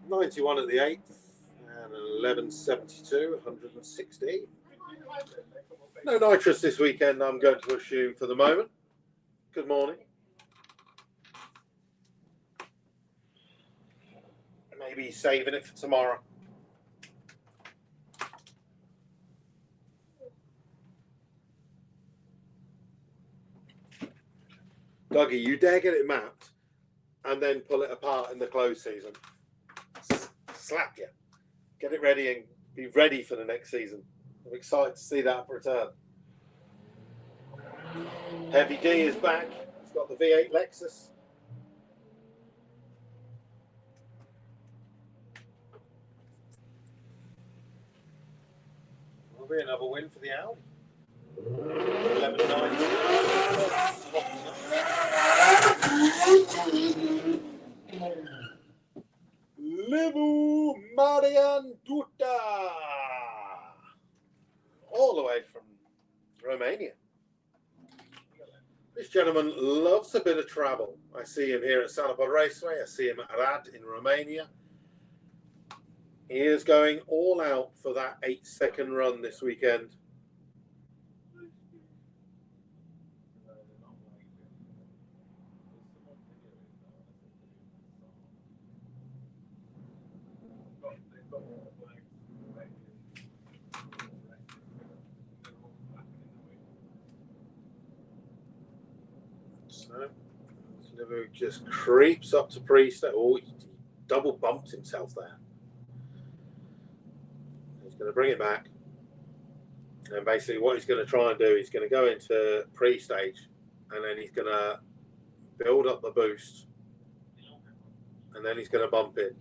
91 at the 8th and 11.72, 160. No nitrous this weekend, I'm going to assume for the moment. Good morning. Maybe saving it for tomorrow. Dougie, you dare get it mapped and then pull it apart in the close season. Slap you. Get it ready and be ready for the next season. I'm excited to see that return. Heavy D is back. He's got the V8 Lexus. Will be another win for the Audi. 11.9. Livu Marian Duta, all the way from Romania. This gentleman loves a bit of travel. I see him here at Sanapod Raceway. I see him at Rad in Romania. He is going all out for that 8-second run this weekend. So, Livu just creeps up to pre-stage. Oh, he double bumped himself there. He's going to bring it back. And basically what he's going to try and do, he's going to go into pre-stage and then he's going to build up the boost and then he's going to bump it.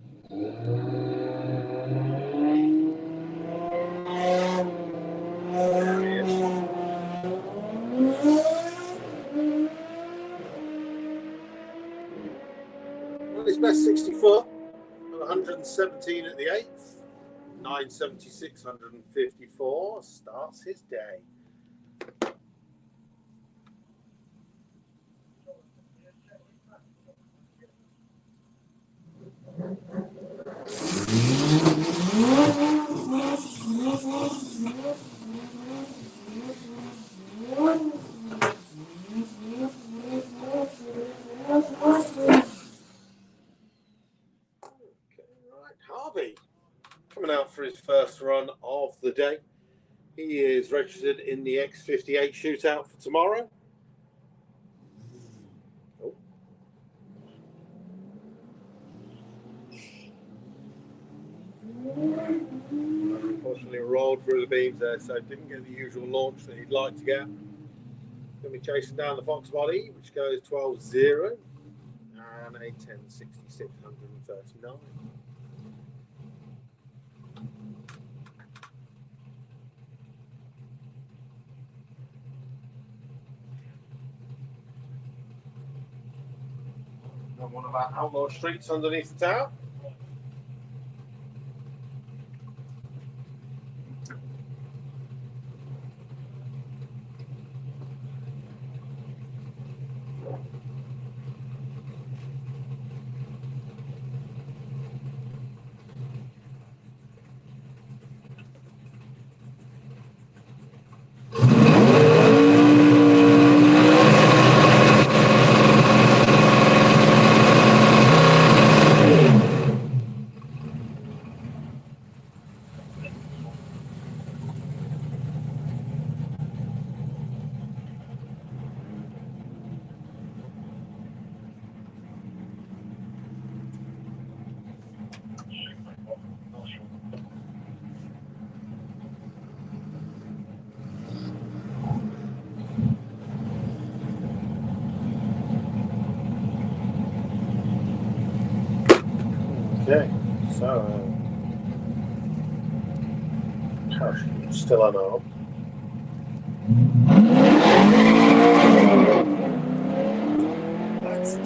There he is. Well, his best 64 and 117 at the 8th. 976, 154 starts his day. Harvey coming out for his first run of the day. He is registered in the X58 shootout for tomorrow. Oh. Unfortunately, rolled through the beams there, so didn't get the usual launch that he'd like to get. Going to be chasing down the Fox body, which goes 12.0 and a 10.66, 139. On one of our outlaw streets underneath the tower. Okay, so still unarmed. That's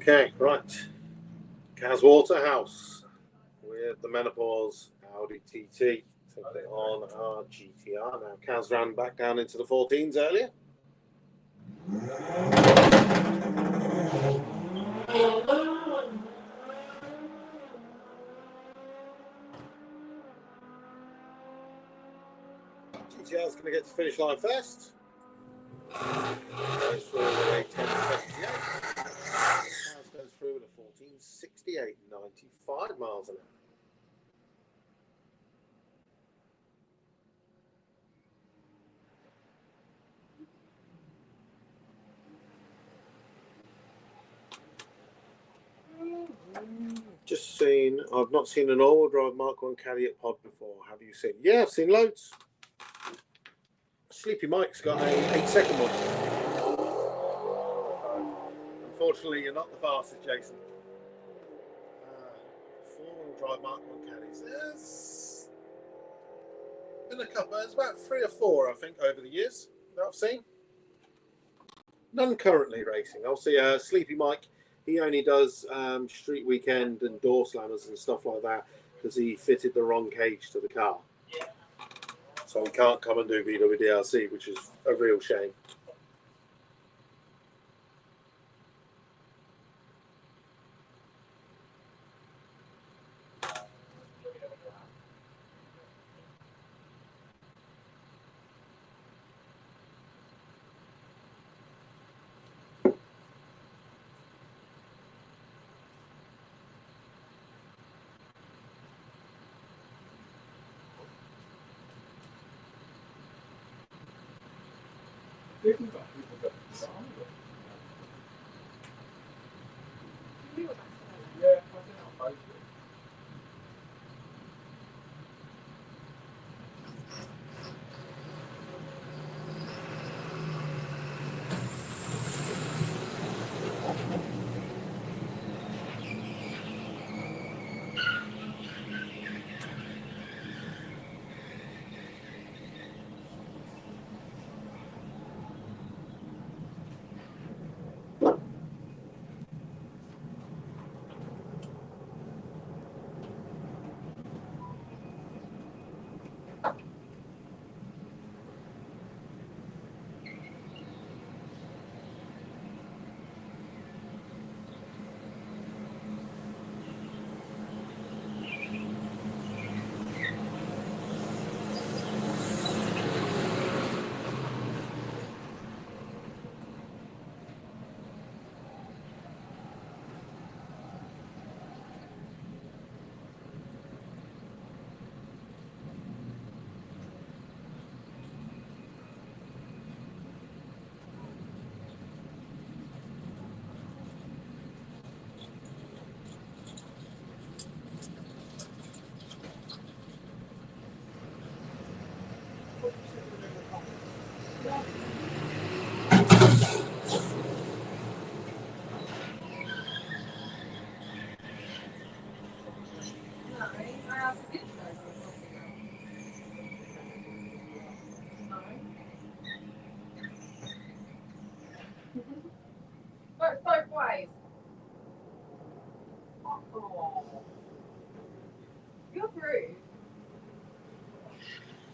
okay, right. Caswater House with the Menopause Audi TT. Taking it on our GTR now. Kaz ran back down into the 14s earlier. GTR's going to get to finish line first. Goes through with a 10.78. Kaz goes through with a 14.68, 95 miles an hour. Just seen, I've not seen an all-wheel drive Mark 1 caddy at Pod before. Have you seen? Yeah, I've seen loads. Sleepy Mike's got a 8-second one. Unfortunately, you're not the fastest, Jason. 4-wheel drive Mark 1 caddies. There's been a couple, there's about 3 or 4, I think, over the years that I've seen. None currently racing. I'll see Sleepy Mike. He only does street weekend and door slammers and stuff like that because he fitted the wrong cage to the car. So he can't come and do VWDRC, which is a real shame.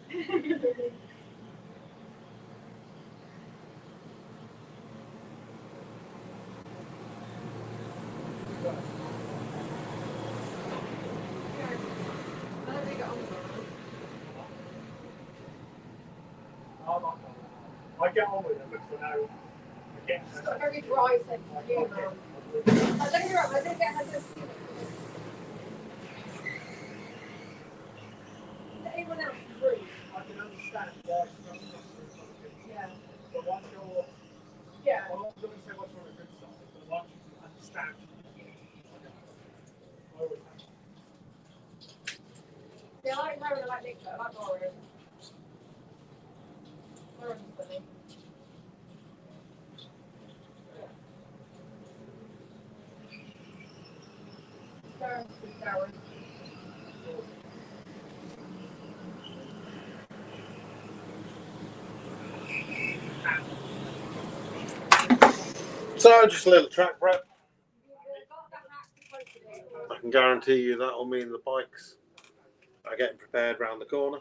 I get on with it because I know I get It's a very dry sense of humour. I don't get me wrong, I don't get how to see it. Is anyone else rude? I can understand why she's not necessarily. Yeah. But once you're, Yeah. I'm not going to say what's on the good side, but once you understand, I always have. Yeah, I like Karen, I like Nick, I like Lauren. Lauren's funny. Darren's good, Darren. So just a little track prep. I can guarantee you that will mean the bikes are getting prepared round the corner.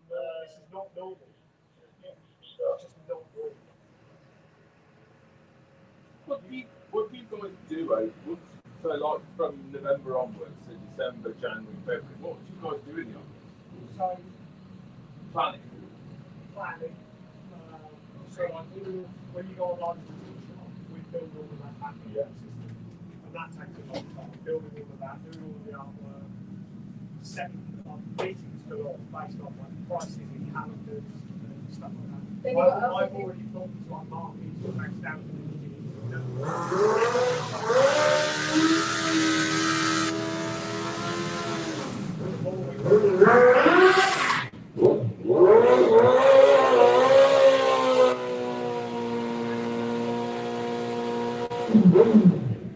This is not normal. It's just not normal. What do you guys do? So like from November onwards, so December, January, February, what do you guys do in the office? So Planning. So like even when you go online to teach, we build all of that back in the system, and that takes a long time. Building all of that, doing all of the artwork, setting up meetings for all based on like prices and calendars and stuff like that. I've already booked like markets for next down to the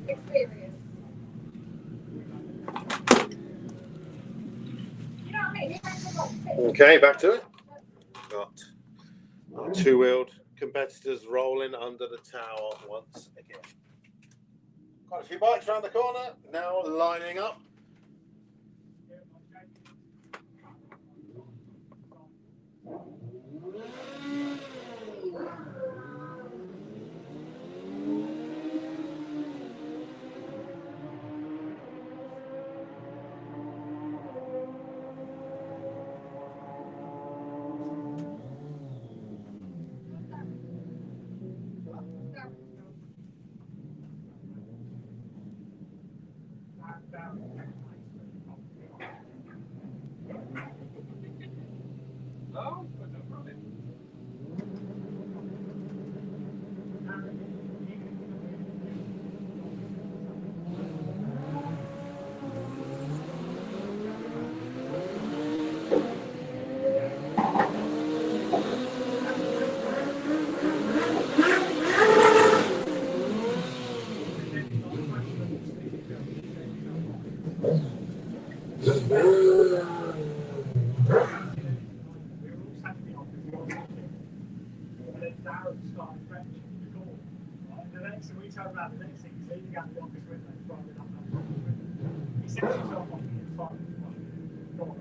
Experience. You know what I mean? Okay, back to it. Got our two-wheeled competitors rolling under the tower once again. Quite a few bikes around the corner, now lining up. No, I don't run it. We turn around the next thing, he's leaning out the office window, throwing up the office window. He sets himself up in front of the door.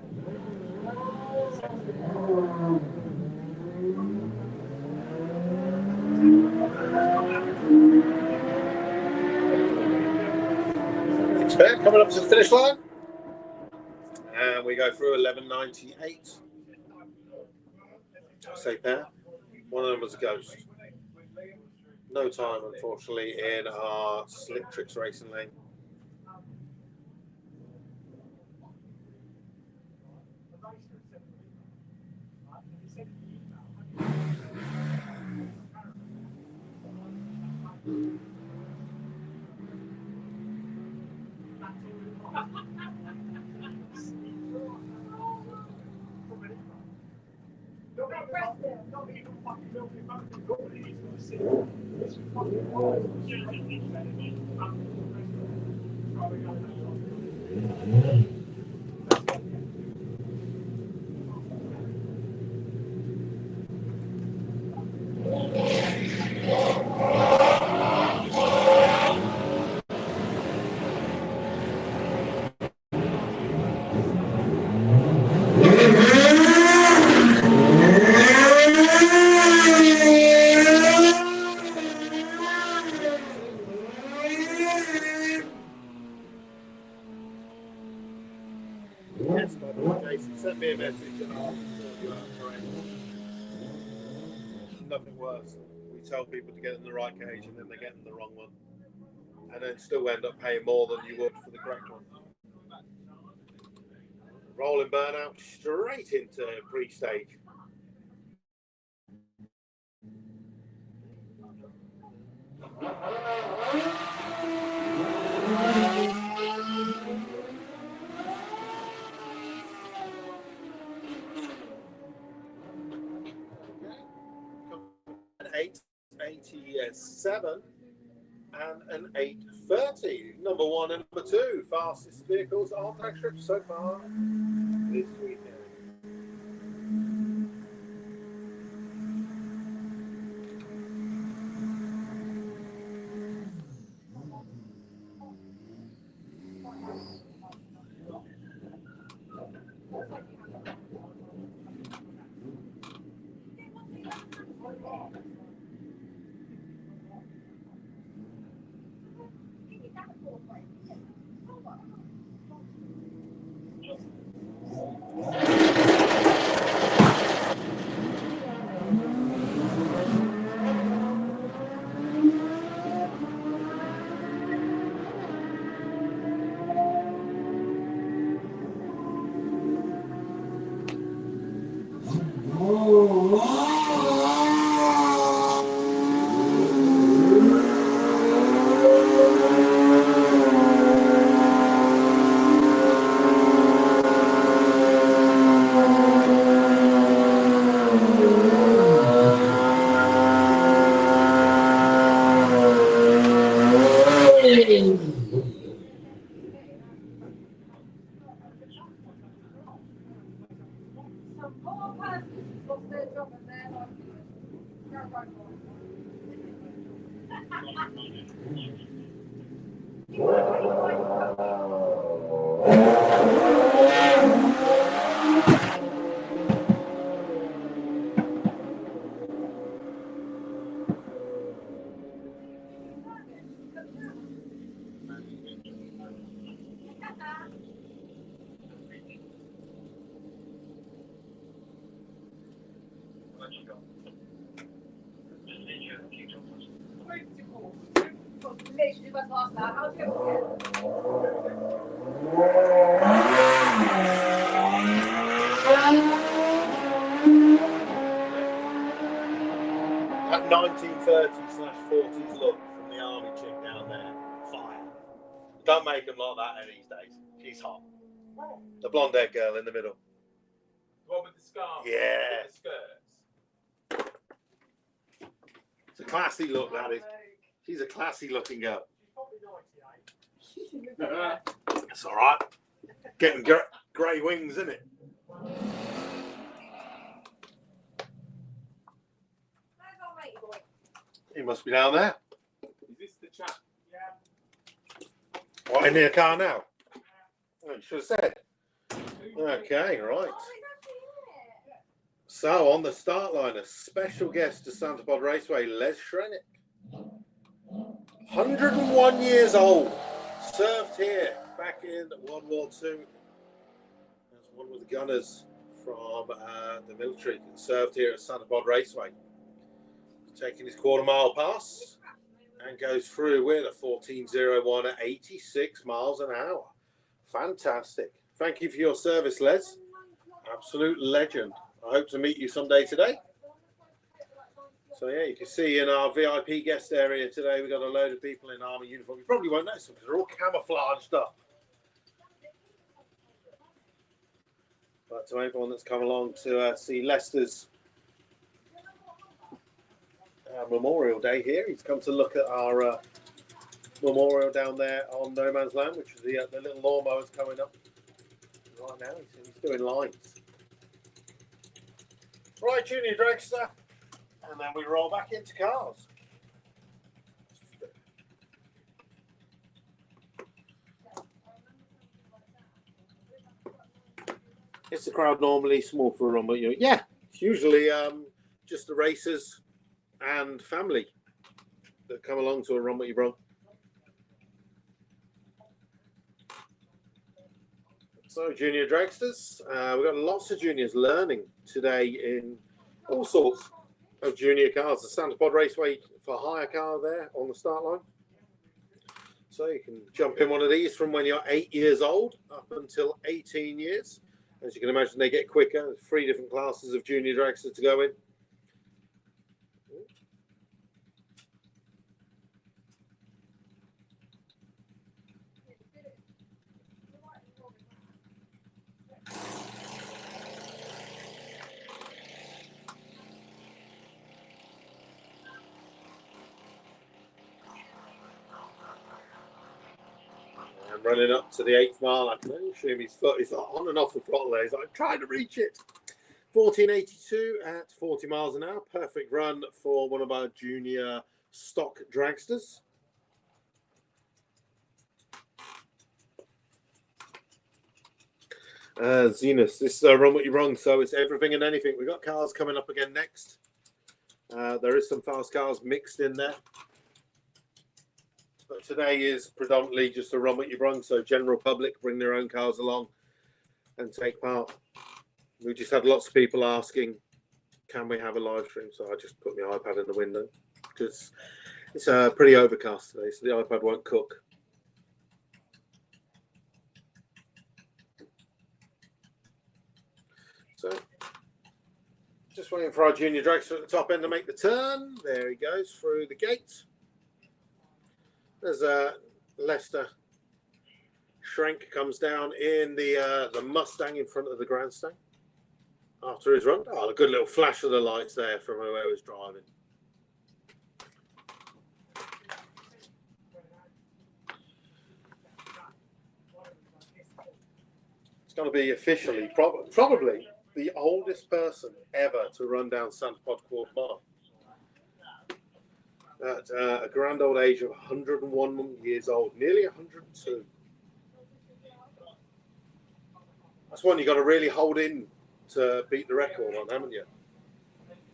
Okay, coming up to the finish line. And we go through 1198. I say pair. One of them was a ghost. No time, unfortunately, in our Slick Tricks racing lane. Yes, by the way, Jason, send me a message and I'll sort you out correct. Nothing worse. We tell people to get in the right cage and then they get in the wrong one. And then still end up paying more than you would for the correct one. Rolling burnout straight into pre-stage. An 887 and an 830. Number 1 and number 2 fastest vehicles on track strips so far this weekend. Literally went past that. How do you That 1930s/40s look from the army chick down there, fire. Don't make them like that these days. She's hot. The blonde-haired girl in the middle. The one with the scarf. Yeah. With the skirts. It's a classy look, that is. She's a classy looking girl. That's all right. Getting grey wings, isn't it? He must be down there. Is this the chap? What, in the car now? Oh, you should have said. Okay, right. So, on the start line, a special guest to Santa Pod Raceway, Les Shrenick. 101 years old. Served here back in World War II. As one of the gunners from the military. Served here at Santa Pod Raceway. Taking his quarter-mile pass and goes through with a 14.01 at 86 miles an hour. Fantastic. Thank you for your service, Les. Absolute legend. I hope to meet you someday today. So, yeah, you can see in our VIP guest area today, we've got a load of people in army uniform. You probably won't notice them because they're all camouflaged up. But to everyone that's come along to see Leicester's Memorial Day here. He's come to look at our memorial down there on No Man's Land, which is the little lawnmowers coming up right now. He's doing lines. Right, Junior Dragster, and then we roll back into cars. Is the crowd normally small for a run? But yeah, it's usually just the racers and family that come along to a run what you run. So, junior dragsters, we've got lots of juniors learning today in all sorts of junior cars. The Santa Pod Raceway for hire car there on the start line. So you can jump in one of these from when you're 8 years old up until 18 years. As you can imagine, they get quicker. There's 3 different classes of junior dragsters to go in. And running up to the 8th mile, I can assume his foot is on and off the throttle there. He's like, trying to reach it. 1482 at 40 miles an hour. Perfect run for one of our junior stock dragsters. Zenus, this is Run What You Run, so it's everything and anything. We've got cars coming up again next. There is some fast cars mixed in there. But today is predominantly just a Run What You Run, so general public bring their own cars along and take part. We just had lots of people asking, can we have a live stream? So I just put my iPad in the window because it's pretty overcast today, so the iPad won't cook. So just waiting for our junior dragster at the top end to make the turn. There he goes through the gate. There's Leicester Schrank comes down in the Mustang in front of the grandstand after his run. Oh, a good little flash of the lights there from whoever was driving. It's going to be officially probably the oldest person ever to run down Santa Pod Quarter Mile. At a grand old age of 101 years old, nearly 102. That's one you got to really hold in to beat the record on, haven't you?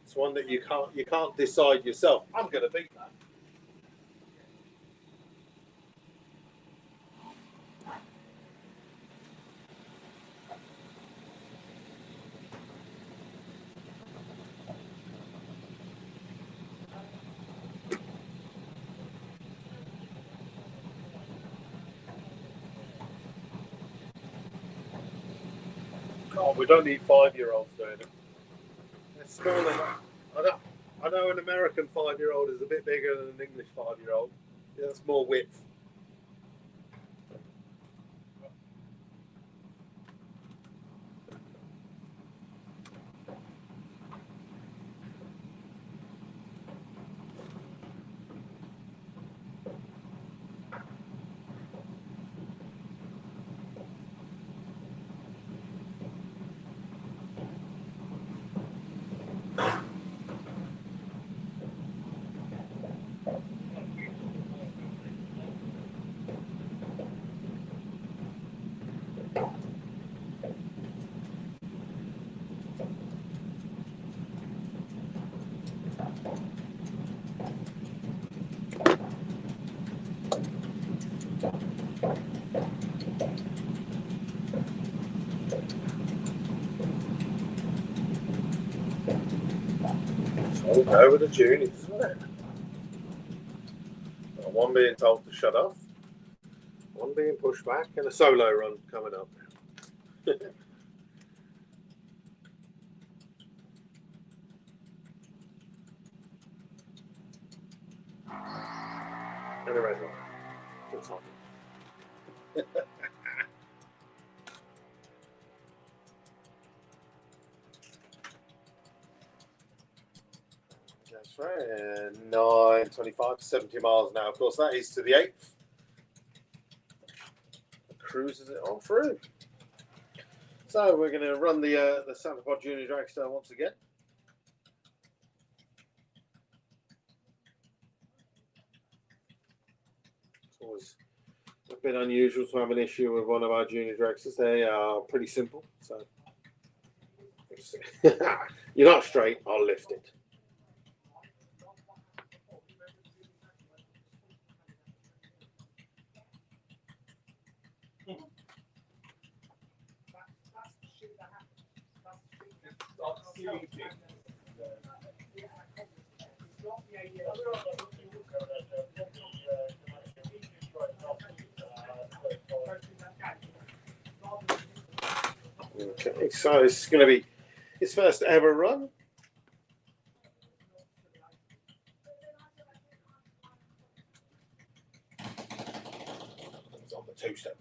It's one that you can't decide yourself. I'm going to beat that. Oh, we don't need 5-year-olds doing it. They're small enough. I know an American 5-year-old is a bit bigger than an English 5-year-old. Yeah, that's more width. All go with the juniors, isn't it? One being told to shut off, one being pushed back, and a solo run coming up. And a red one. Good time. Goes 9:25, 70 miles an hour. Of course, that is to the 8th. Cruises it on through. So we're going to run the Santa Pod Junior Dragster once again. It's always a bit unusual to have an issue with one of our junior dragsters. They are pretty simple. So you're not straight, I'll lift it. Okay, so this is going to be his first ever run. He's on the two-step.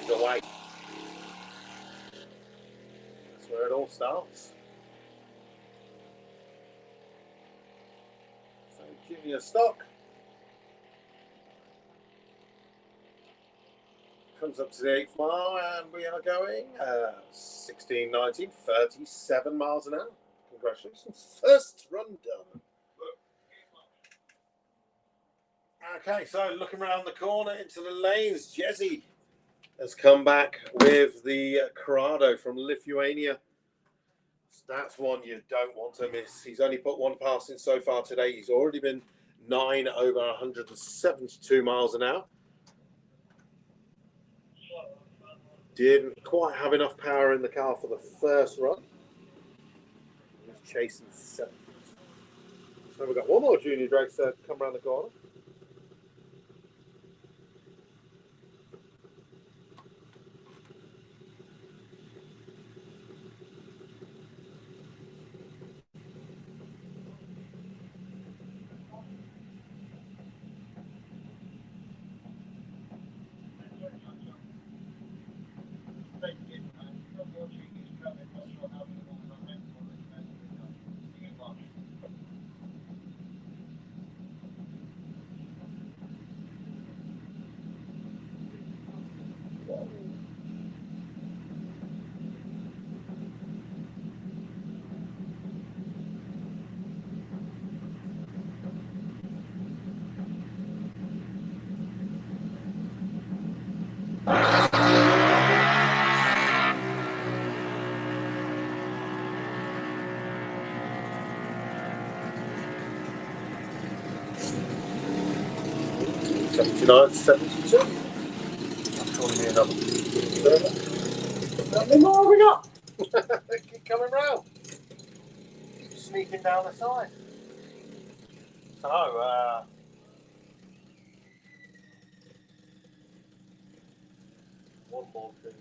He's away. That's where it all starts. So junior stock. Comes up to the 8th mile and we are going 16, 19, 37 miles an hour. Congratulations. First run done. Okay, so looking around the corner into the lanes, Jezzy has come back with the Corrado from Lithuania. That's one you don't want to miss. He's only put one pass in so far today. He's already been 9 over 172 miles an hour. Didn't quite have enough power in the car for the first run. He's chasing 7. So we've got one more junior dragster come around the corner. $79.72. That's calling me another. How many more have we got? Keep coming round. Keep sneaking down the side. So, one more thing.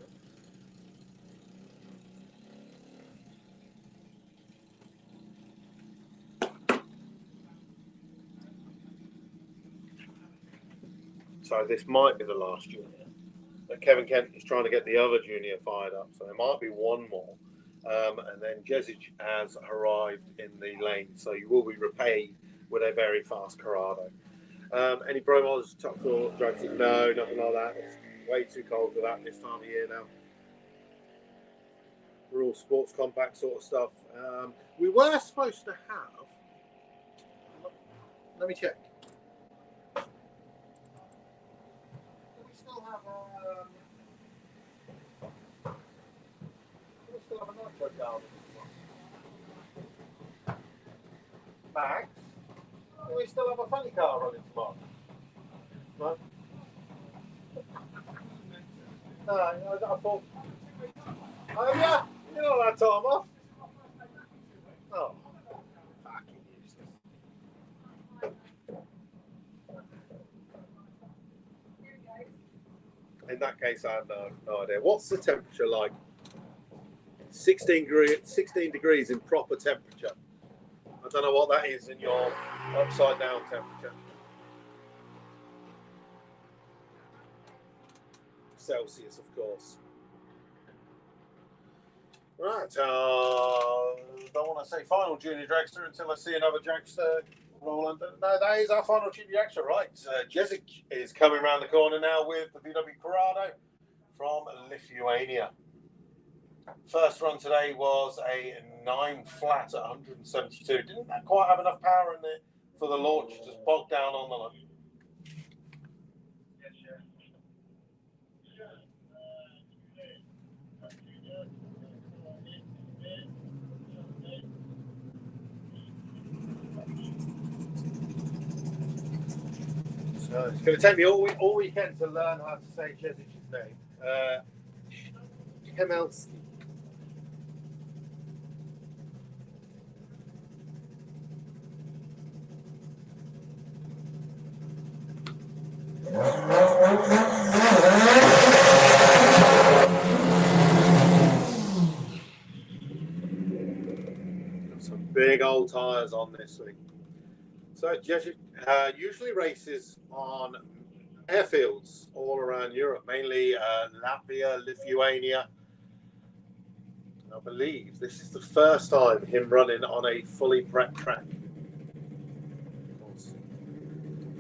So this might be the last junior. But Kevin Kent is trying to get the other junior fired up, so there might be one more. And then Jezic has arrived in the lane, so you will be repaid with a very fast Corrado. Any promos, top floor, drugs? No, nothing like that. It's way too cold for that this time of year now. We're all sports compact sort of stuff. We were supposed to have. Let me check. Do we still have a nitro car? Max? Do we still have a funny car running tomorrow? No? No, I thought. Oh, yeah? You know that time off? Oh. Fucking useless. In that case, I have no idea. What's the temperature like? 16 degrees in proper temperature. I don't know what that is in your upside down temperature. Celsius, of course. Right. Don't want to say final junior dragster until I see another dragster roll under. No, that is our final junior dragster, right? Jezik is coming around the corner now with the VW Corrado from Lithuania. First run today was a 9 flat at 172. Didn't that quite have enough power in it for the launch, just bogged down on the line. So it's going to take me all weekend to learn how to say Jezic's name. Kemelski. Some big old tyres on this thing. So Jezik usually races on airfields all around Europe, mainly Latvia, Lithuania. And I believe this is the first time him running on a fully prepped track.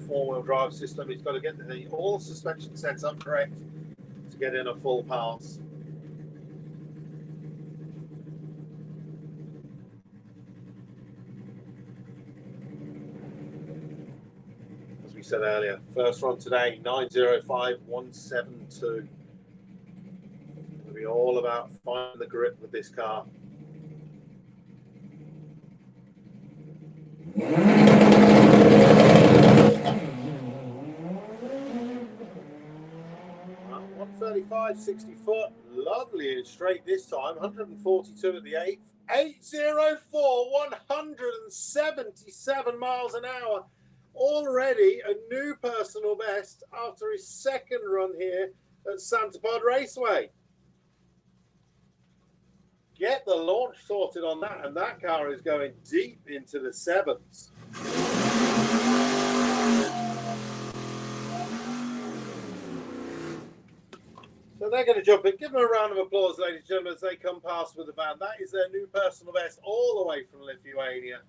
4-wheel drive system. He's got to get all suspension sets up correct to get in a full pass. As we said earlier, first run today, 9:05.172. It'll be all about finding the grip with this car. 135, 60 foot, lovely and straight this time, 142 at the 8th, 804, 177 miles an hour, already a new personal best after his second run here at Santa Pod Raceway. Get the launch sorted on that, and that car is going deep into the 7s. So they're going to jump in. Give them a round of applause, ladies and gentlemen, as they come past with the van. That is their new personal best all the way from Lithuania.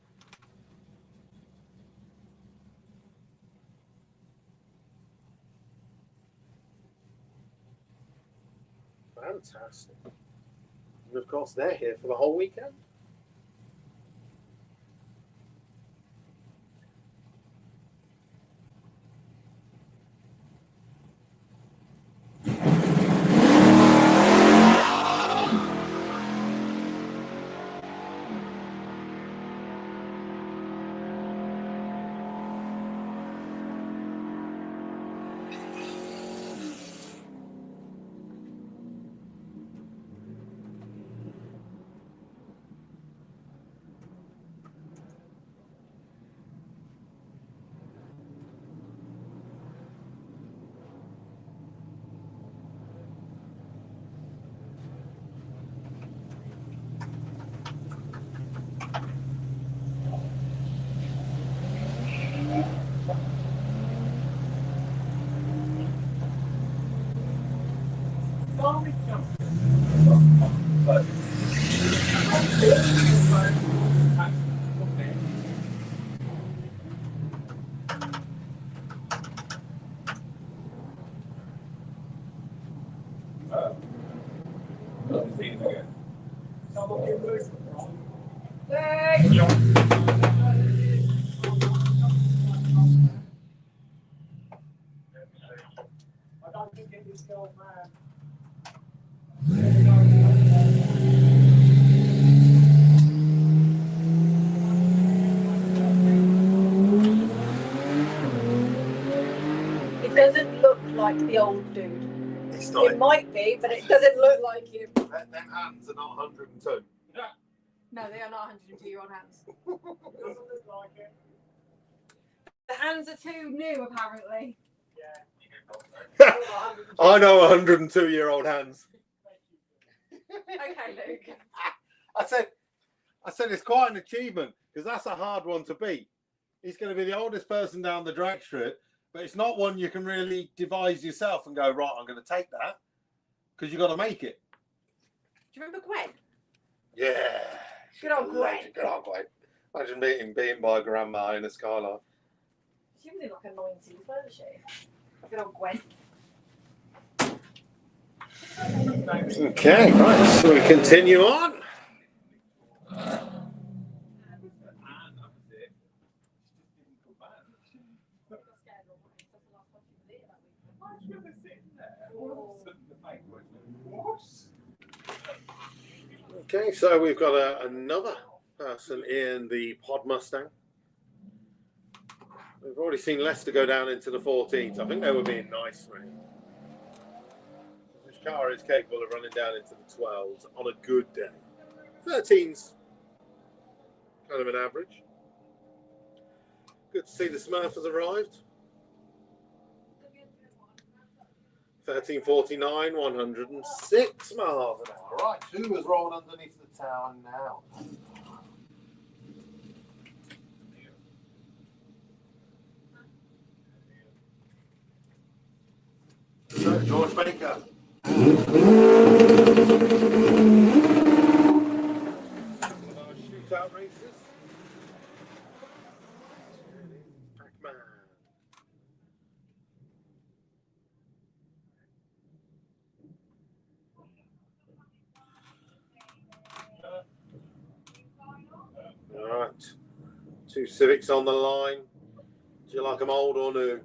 Fantastic. And of course, they're here for the whole weekend. I don't think it was still mad. It doesn't look like the old dude. It's not. It might be, but it doesn't look like him. Them hands are not 102. No, they are not 102-year-old hands. Doesn't look like it. The hands are too new, apparently. Yeah. I know 102-year-old hands. Okay, Luke. I said it's quite an achievement because that's a hard one to beat. He's going to be the oldest person down the drag strip, but it's not one you can really devise yourself and go, right, I'm going to take that, because you've got to make it. Do you remember Gwen? Yeah. Good old Gwen. Good old Gwen. Imagine being beaten by grandma in a skyline. She was in like a 90s, wasn't she? Good old Gwen. Okay, right. So we continue on. Okay, so we've got another person in the Pod Mustang. We've already seen Leicester go down into the 14th. I think they were being nice for him. This car is capable of running down into the 12s on a good day. 13's kind of an average. Good to see the Smurf has arrived. 1349, 106 miles an hour. Right, who has rolled underneath the tower now? So, George Baker. Shootout races. Pac-Man. All right. 2 Civics on the line. Do you like them old or new?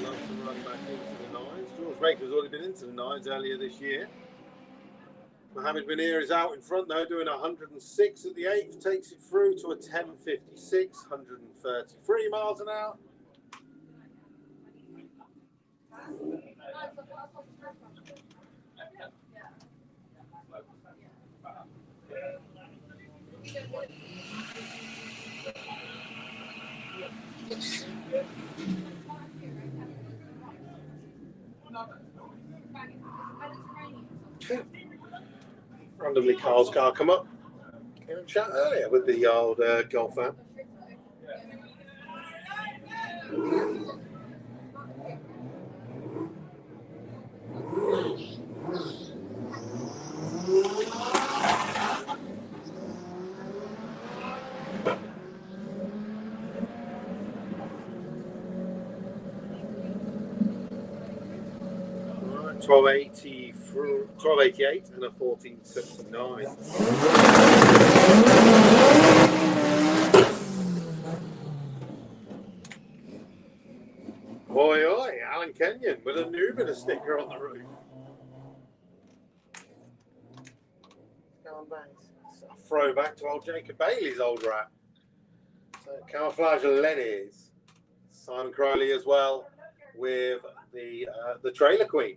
Love to run back into the 9s. George Baker's already been into the 9s earlier this year. Mohammed Munir is out in front though, doing 106 at the 8th, takes it through to a 10.56, 133 miles an hour. Randomly, Carl's car come up. Came and chat earlier with the old Golf fan. Right, 1288 and a 1479. Oi, oi, Alan Kenyon with a Nubina sticker on the roof. It's a throwback to old Jacob Bailey's old rat. So Camouflage Lenny's. Simon Crowley as well with the Trailer Queen,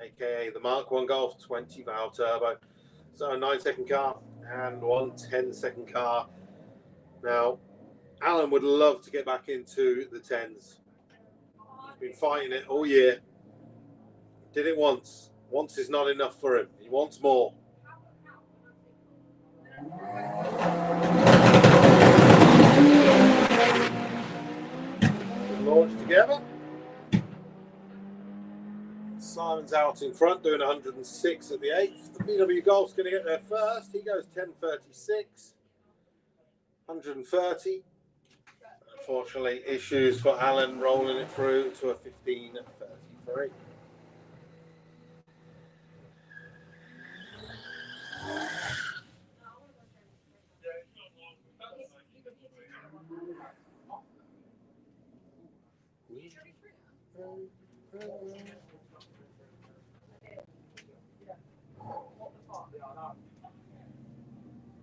aka the Mark 1 Golf 20 valve turbo. So a 9-second car and 1 10-second car. Now, Alan would love to get back into the 10s. He's been fighting it all year. Did it once. Once is not enough for him. He wants more. Launch together. Simon's out in front doing 106 at the 8th. The VW Golf's going to get there first. He goes 10.36, 130. Unfortunately, issues for Alan rolling it through to a 15.33.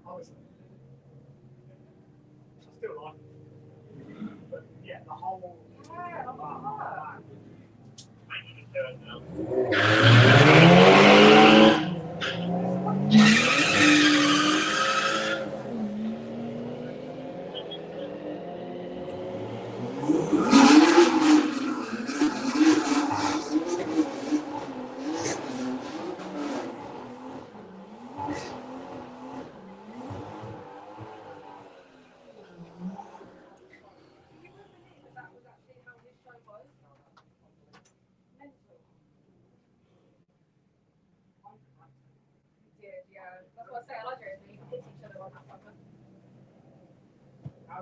I still like it. But yeah, the whole.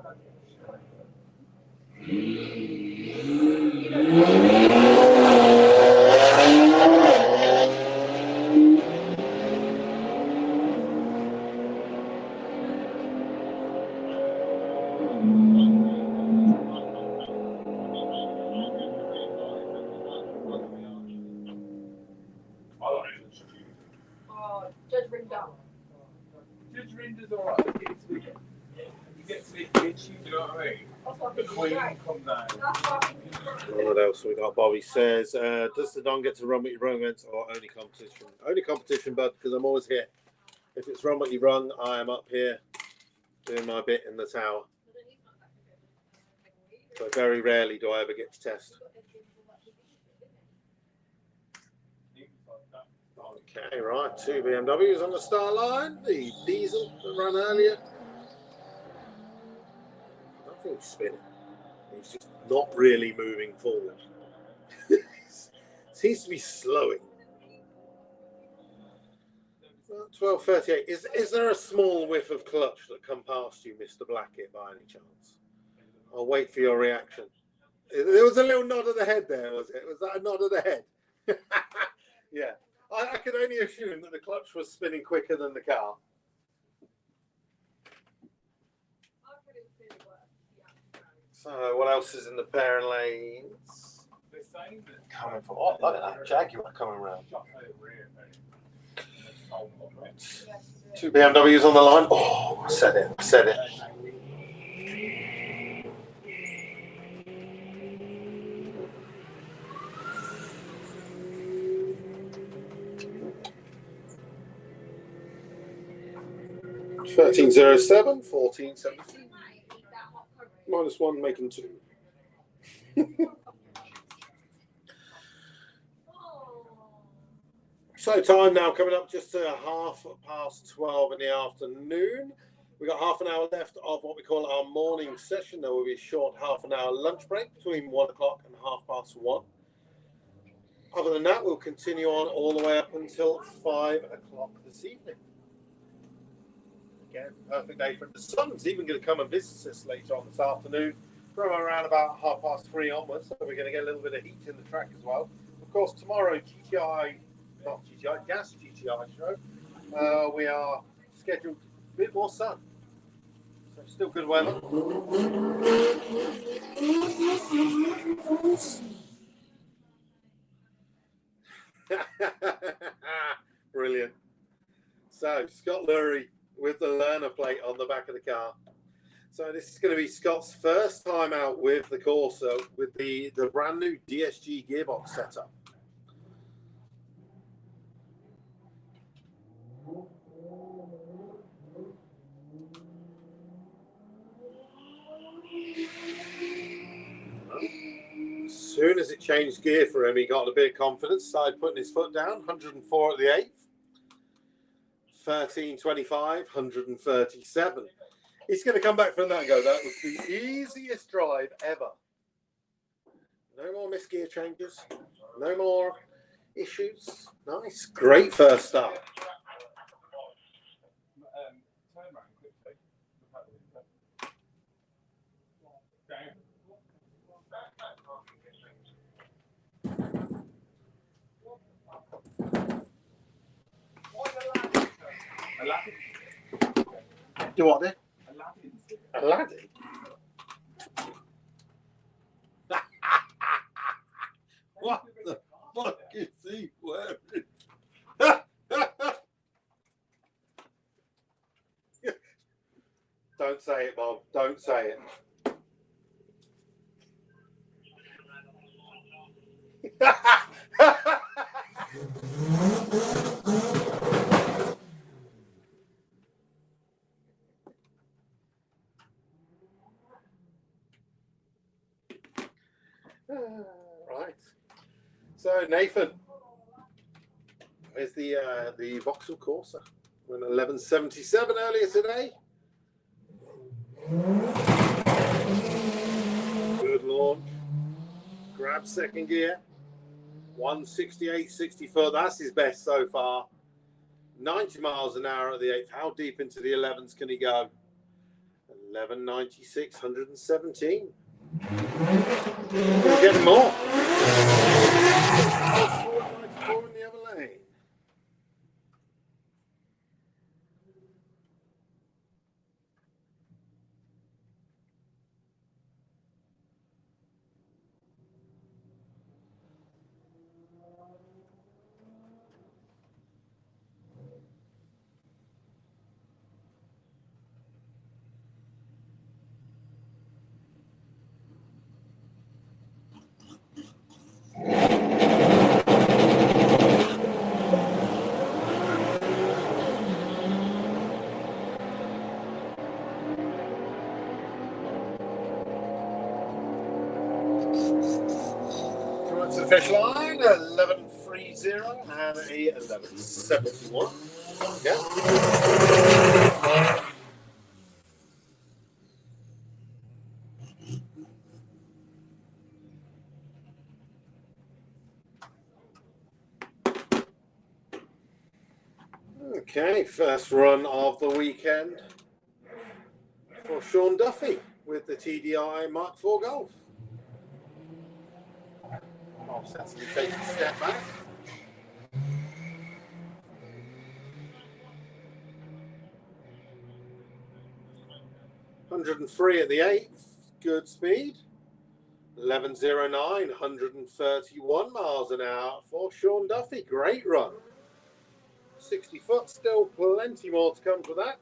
Oh, Judge Rinder. Judge Rinder's alright. You get to be itchy, do you know what I mean? The Queen comes out. What else we got? Bobby says, does the Don get to run what you run events or only competition? Only competition, bud, because I'm always here. If it's run what you run, I am up here doing my bit in the tower. So very rarely do I ever get to test. Okay, right, 2 BMWs on the start line. The diesel that ran earlier. I don't think he's spinning. He's just not really moving forward. Seems to be slowing. 12:38. Is there a small whiff of clutch that come past you, Mr. Blackett, by any chance? I'll wait for your reaction. There was a little nod of the head there, was it? Was that a nod of the head? Yeah. I could only assume that the clutch was spinning quicker than the car. So what else is in the pairing lanes? Coming for what? Look at that Jaguar coming around. 2 BMWs on the line. Oh, I said it. I said it. $13.07, $14.73. -1 making 2. So time now coming up just to 12:30 in the afternoon. We've got half an hour left of what we call our morning session. There will be a short half an hour lunch break between 1 o'clock and 1:30. Other than that, we'll continue on all the way up until 5 o'clock this evening. Again, perfect day for it. The sun's even going to come and visit us later on this afternoon from around about 3:30 onwards. So we're going to get a little bit of heat in the track as well. Of course, tomorrow, gas GTI show. We are scheduled a bit more sun. So still good weather. Brilliant. So Scott Lurie with the learner plate on the back of the car. So this is going to be Scott's first time out with the Corsa with the brand new DSG gearbox setup. As soon as it changed gear for him, he got a bit of confidence, started putting his foot down. 104 at the 8th. 13:25, 137. He's going to come back from that and go, that was the easiest drive ever. No more missed gear changes. No more issues. Nice. Great first start. Do what then? Aladdin. What the fuck is he wearing? Don't say it, Bob. Don't say it. Right. So Nathan, where's the Vauxhall Corsa? We're in 1177 earlier today. Good launch. Grab second gear. 168.64. That's his best so far. 90 miles an hour at the 8th. How deep into the 11s can he go? 1196, 117. We're getting more. 494 in the other lane. To the finish line, 1130 and a 1171. Yeah. Okay, first run of the weekend for Sean Duffy with the TDI Mark IV Golf. Sensibly takes a step back. $103 at the 8th, good speed. 1109, 131 miles an hour for Sean Duffy. Great run. 60 foot, still plenty more to come for that.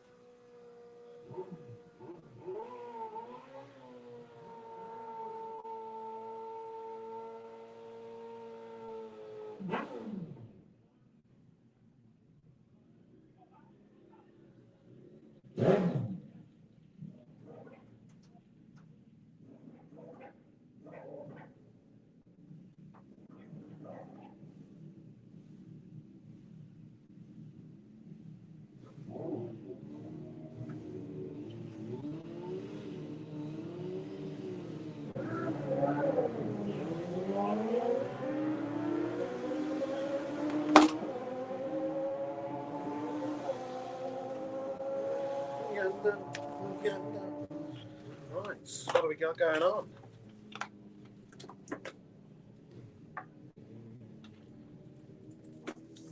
Right, what do we got going on?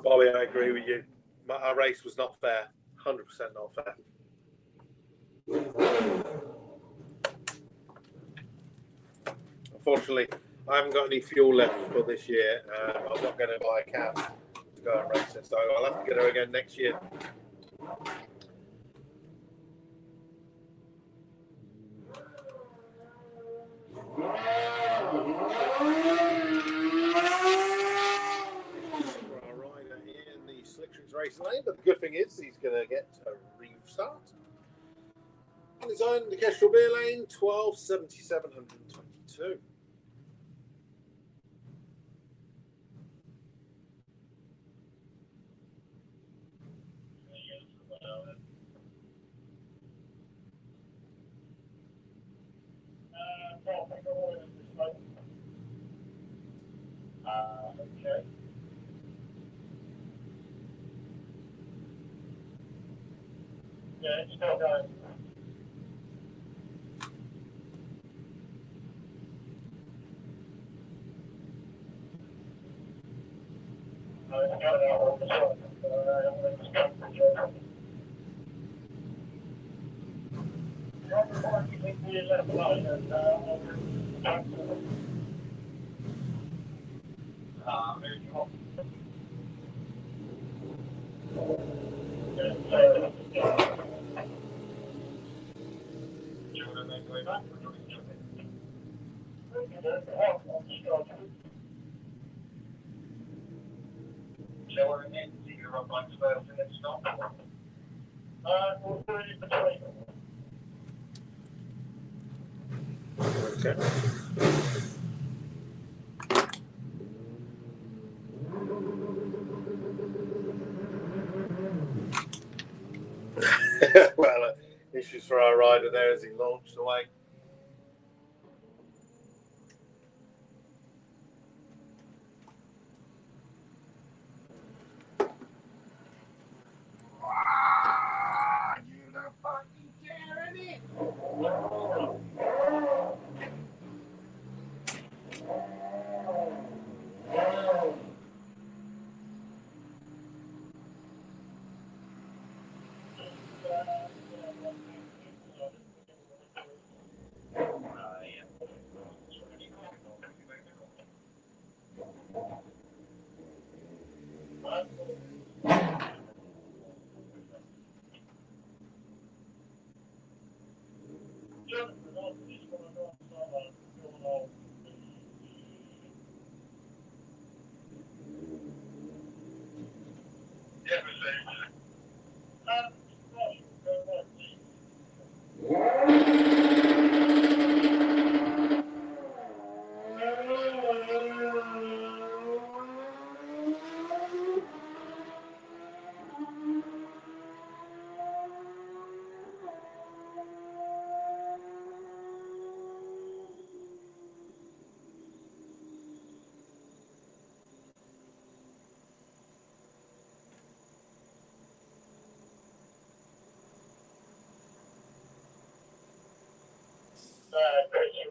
Bobby, I agree with you. Our race was not fair. 100% not fair. Unfortunately, I haven't got any fuel left for this year. I'm not going to buy a cab to go and race it, so I'll have to get her again next year. In the Slicktricks race lane, but the good thing is he's going to get a restart. On his own, the Kestrel Beer Lane, 1277, 122. Okay. Yeah, it's still going. It's going out all the time. It's going for you. So we're in the Europe on 12 minutes stop. We'll do it in between. Okay. Well, issues for our rider there as he launched away. You don't fucking care, innit?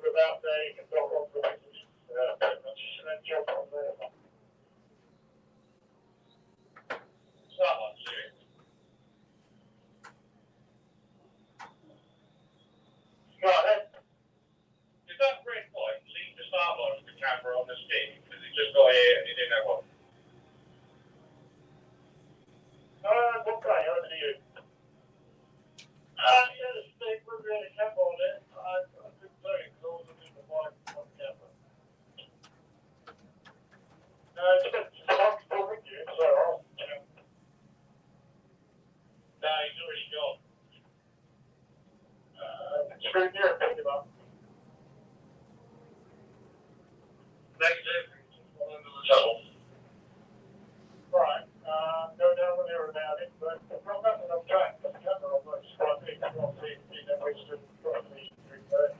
Without there, you can drop off the messages. And then jump on there. Someone serious. Right, is that red light leave the start line of the camera on the stick? Because it just got here and it didn't know what. Okay, over to you. Yeah, the stick was really kept on it. I couldn't tell you because I wasn't in the mic on camera. I'm still with you, so no, he's already gone. Screwed near and picked him up. Negative. Under the tunnel. Right. No doubt when they were about it, but from that one I'm trying to camera on much quite big. I can't see that we should probably do that.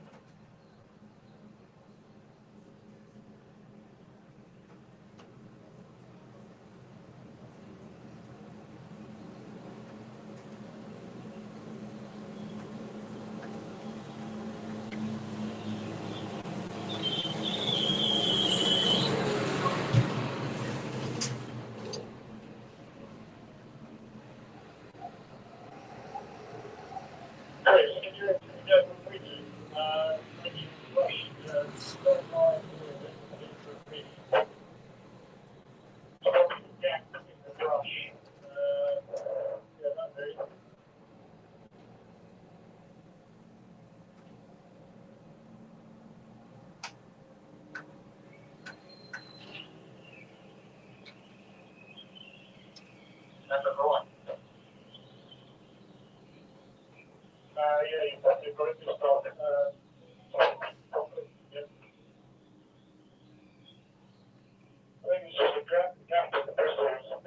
That's a right. Yeah, you've got to start. Yeah. I think it's just a gap in the pistols.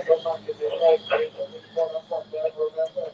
come back in this late season, this one I'm not there to remember.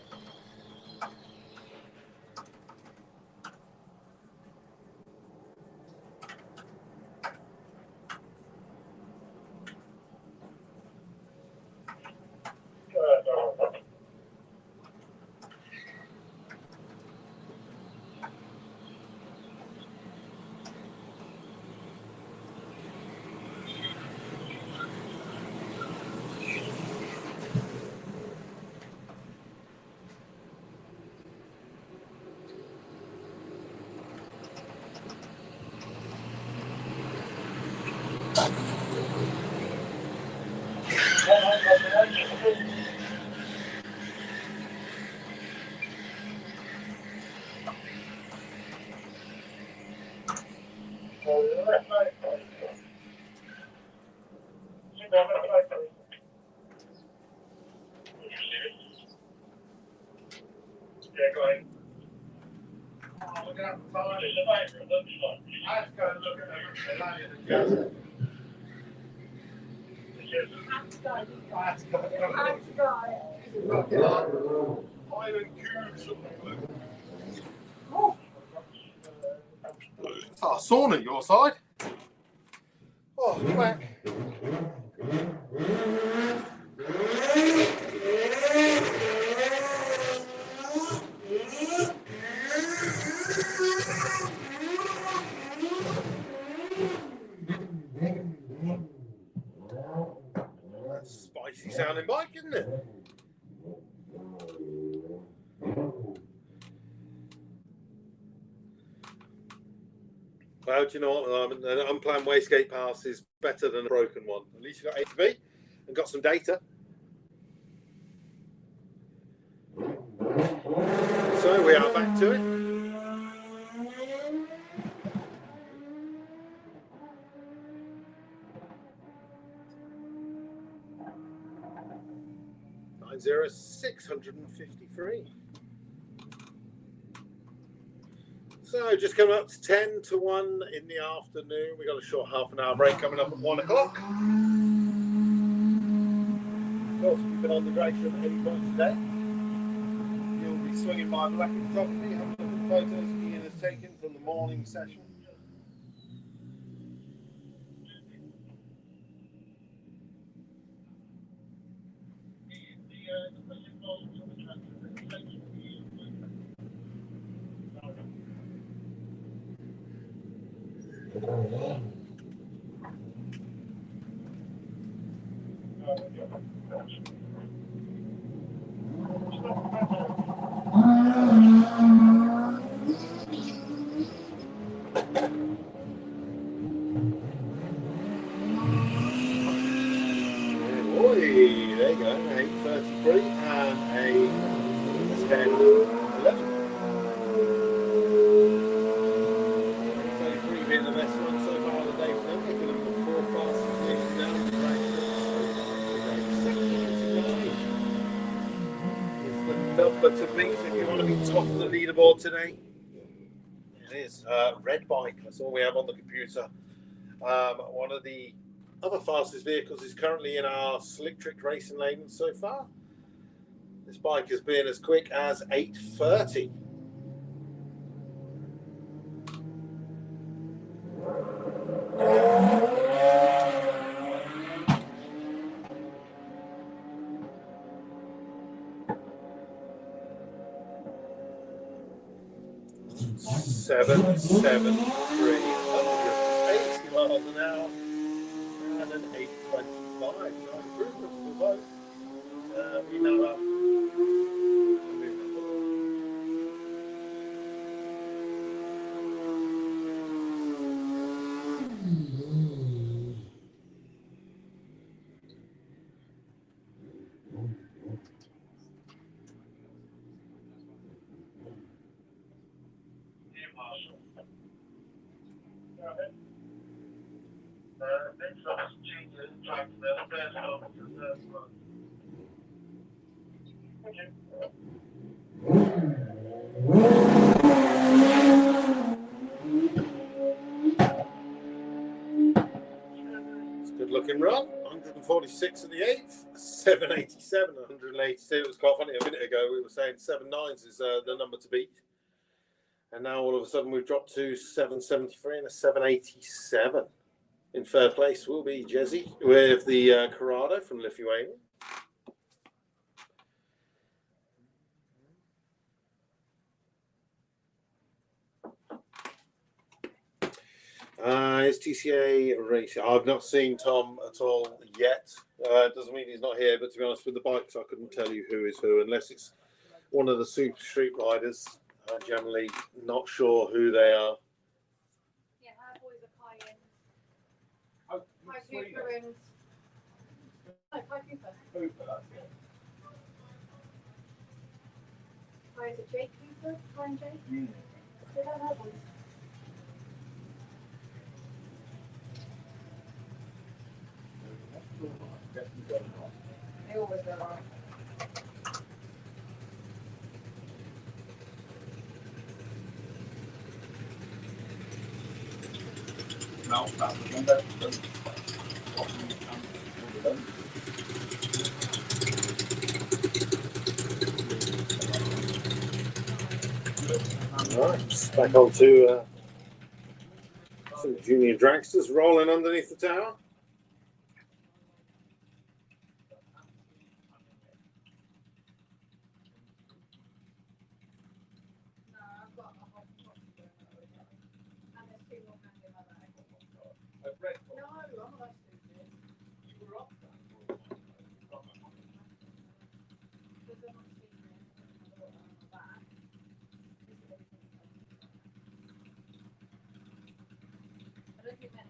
Yeah, go ahead. I'm looking at the time. I have to go and look at the land in the jazz. I have to go. Island cubes. It's our sauna, your side. Oh, whack. That's a spicy sounding bike, isn't it? Well, do you know what? An unplanned wastegate pass is better than a broken one. At least you got A to B and got some data. So we are back to it. Zero 653. So just coming up to 10 to 1 in the afternoon. We got a short half an hour break coming up at 1 o'clock. Of course, we've been on the Greater at any point today. You'll be swinging by Black Photography, having a look at the photos Ian has taken from the morning session. There you go, 8:33 and a 10:11. 8:33 being the best one so far of the day for them. Looking at the 4 fastest leading down the track. It's the number to beat if you want to be top of the leaderboard today. It is red bike. That's all we have on the computer. One of the other fastest vehicles is currently in our slick trick racing lane so far. This bike has been as quick as 8:30. Seven, 7, 3, 180 miles an hour. And an 8:25. So improvements for both. We now have good looking run. 146 at the 8th, 787, 182. It was quite funny. A minute ago we were saying 7.9s is the number to beat. And now all of a sudden we've dropped to 773 and a 787. In third place will be Jezzy with the Corrado from Lithuania. Is TCA racing? I've not seen Tom at all yet. Doesn't mean he's not here, but to be honest, with the bikes, I couldn't tell you who is who unless it's one of the super street riders. Generally, not sure who they are. Yeah, our boys are Cayenne. Oh, Kai Cooper and... No, Kai Cooper. Cooper, that's it. Kai, is it Jake Cooper? Kai and Jake? Mm. They don't have boys. They always go wrong. No, that's the one that Right, back on to some junior dragsters rolling underneath the tower. No, I've got a whole box of them. And there's two more hanging in my bag. No, I'm not that stupid. you were up there. Because they're not sleeping. I've got them on my back. This is everything. I don't think many.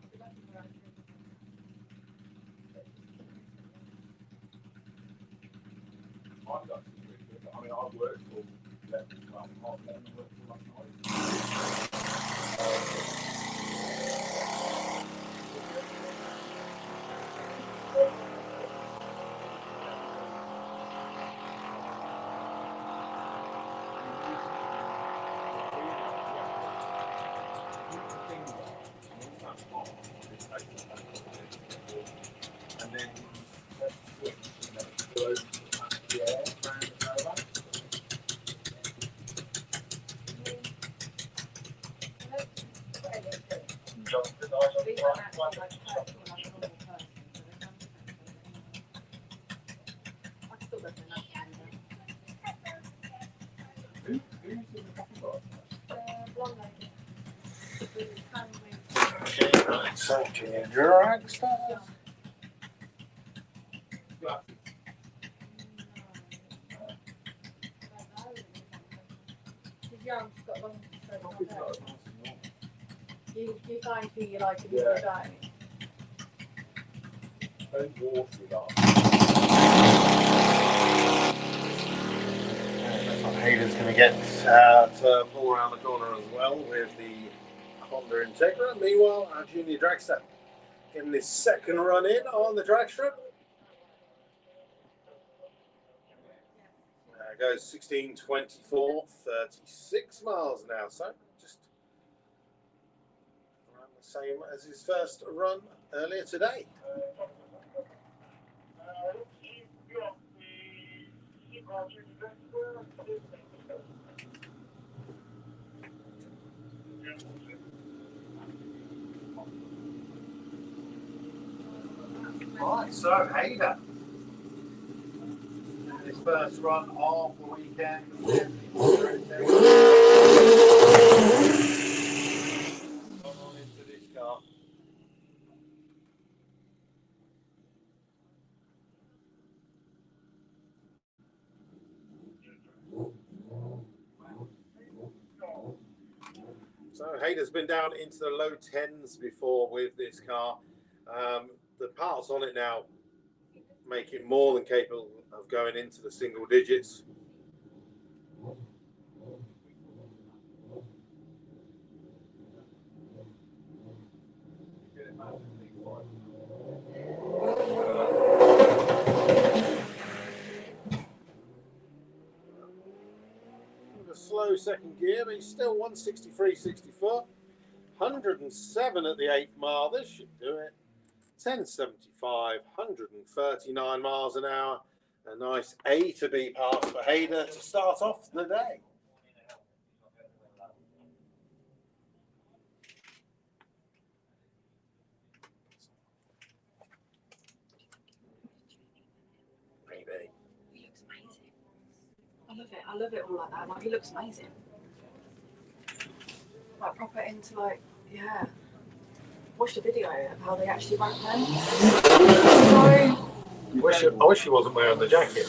I'll be lucky for around 3. I've got some pretty good. I mean, I've worked for 11, 12, half 11, I worked for last night. And then switch and then go over to the air around the caravan. Just the nice These one, are actually like personal, like a normal person. So they can't I can still go for Who's in the coffee bar? blonde lady. With handmade. Okay, right, so junior dragsters. Glasses. She's young, she's got long straight Coffee's hair. not as nice as normal. You find who you like and Yeah. who you don't. Very watery, like. Hayden's going to get to pull around the corner as well with the Honda Integra. Meanwhile, our junior dragster getting his second run in on the drag strip. Goes 16:24, 36 miles an hour. So just around the same as his first run earlier today. you've got the Seagull Right, so Hayden, his first run of the weekend. Come on into this car. So Hayden's been down into the low 10s before with this car. The parts on it now make it more than capable of going into the single digits. With a slow second gear, but he's still 163.64. 107 at the 8th mile. This should do it. 1075, 139 miles an hour. A nice A to B pass for Hayder to start off the day. Maybe. He looks amazing. I love it. I love it all like that. Like, he looks amazing. Like, proper into, like, yeah. Watched a video of how they actually rank them. So, I wish he wasn't wearing the jacket.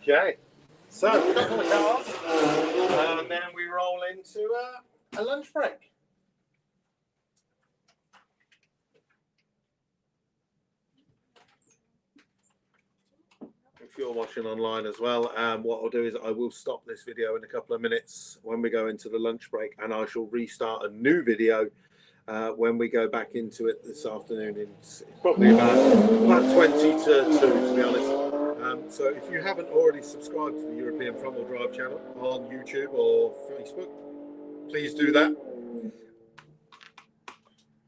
Okay, so a couple of cars, and then we roll into a lunch break. If you're watching online as well, what I'll do is I will stop this video in a couple of minutes when we go into the lunch break, and I shall restart a new video when we go back into it this afternoon. It's probably about 20 to 2, to be honest. So if you haven't already subscribed to the European Front Wheel Drive channel on YouTube or Facebook, please do that.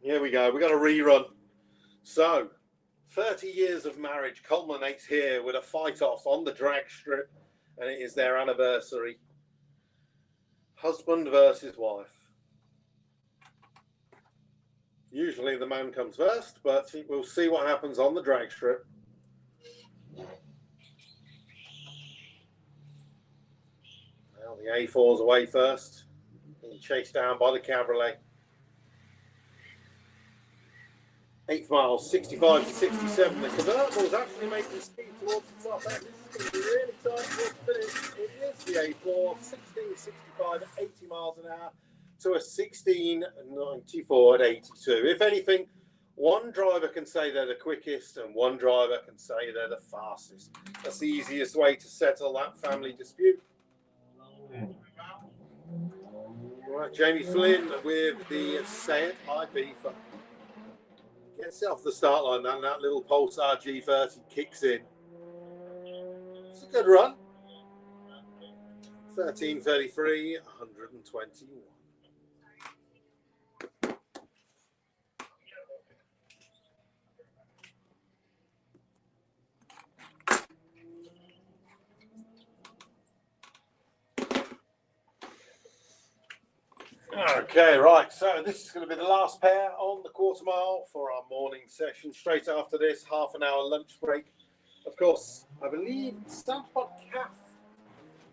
Here we go. We got a rerun. So 30 years of marriage culminates here with a fight off on the drag strip, and it is their anniversary. Husband versus wife. Usually the man comes first, but we'll see what happens on the drag strip. Well, the A4's away first, being chased down by the Cabriolet. 8th mile, 65 to 67. The convertible's actually making speed towards the top end. This is going to be really tight towards the finish. It is the A4, 1665 at 80 miles an hour to a 1694 at 82. If anything, one driver can say they're the quickest and one driver can say they're the fastest. That's the easiest way to settle that family dispute. Right, Jamie Flynn with the RWYB for gets off the start line, and that little Pulsar G30 kicks in. It's a good run. 13:33, 121. Okay, right, so this is going to be the last pair on the quarter mile for our morning session. Straight after this, half an hour lunch break. Of course, I believe Stampod Calf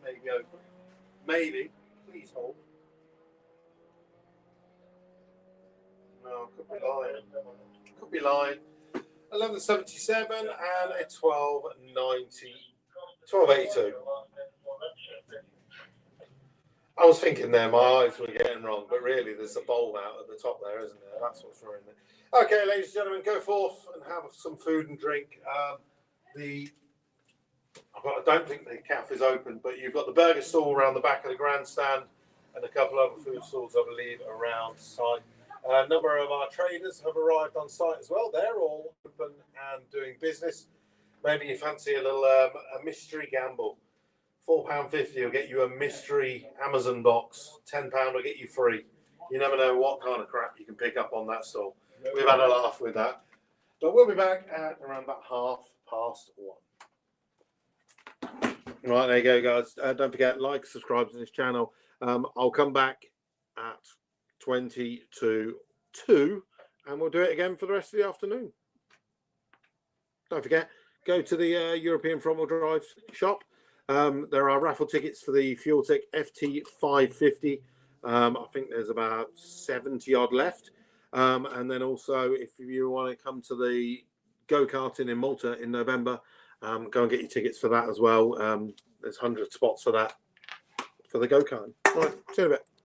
may be open. Maybe. Please hold. No, could be lying. Could be lying. 11:77 and a 12:82. I was thinking there, my eyes were getting wrong, but really there's a bowl out at the top there, isn't there? That's what's wrong there. Okay, ladies and gentlemen, go forth and have some food and drink. I don't think the calf is open, but you've got the burger stall around the back of the grandstand and a couple of other food stalls, I believe, around site. A number of our traders have arrived on site as well. They're all open and doing business. Maybe you fancy a little a mystery gamble. £4.50 will get you a mystery Amazon box. £10 will get you free. You never know what kind of crap you can pick up on that stall. We've had a laugh with that. But we'll be back at around about 1:30. Right, there you go, guys. Don't forget, like, subscribe to this channel. I'll come back at 20 to 2, and we'll do it again for the rest of the afternoon. Don't forget, go to the European Front Wheel Drive shop. There are raffle tickets for the FuelTech FT550. I think there's about 70 odd left. And then also, if you want to come to the go-karting in Malta in November, go and get your tickets for that as well. There's 100 spots for that, for the go-kart. Right, see you in a bit.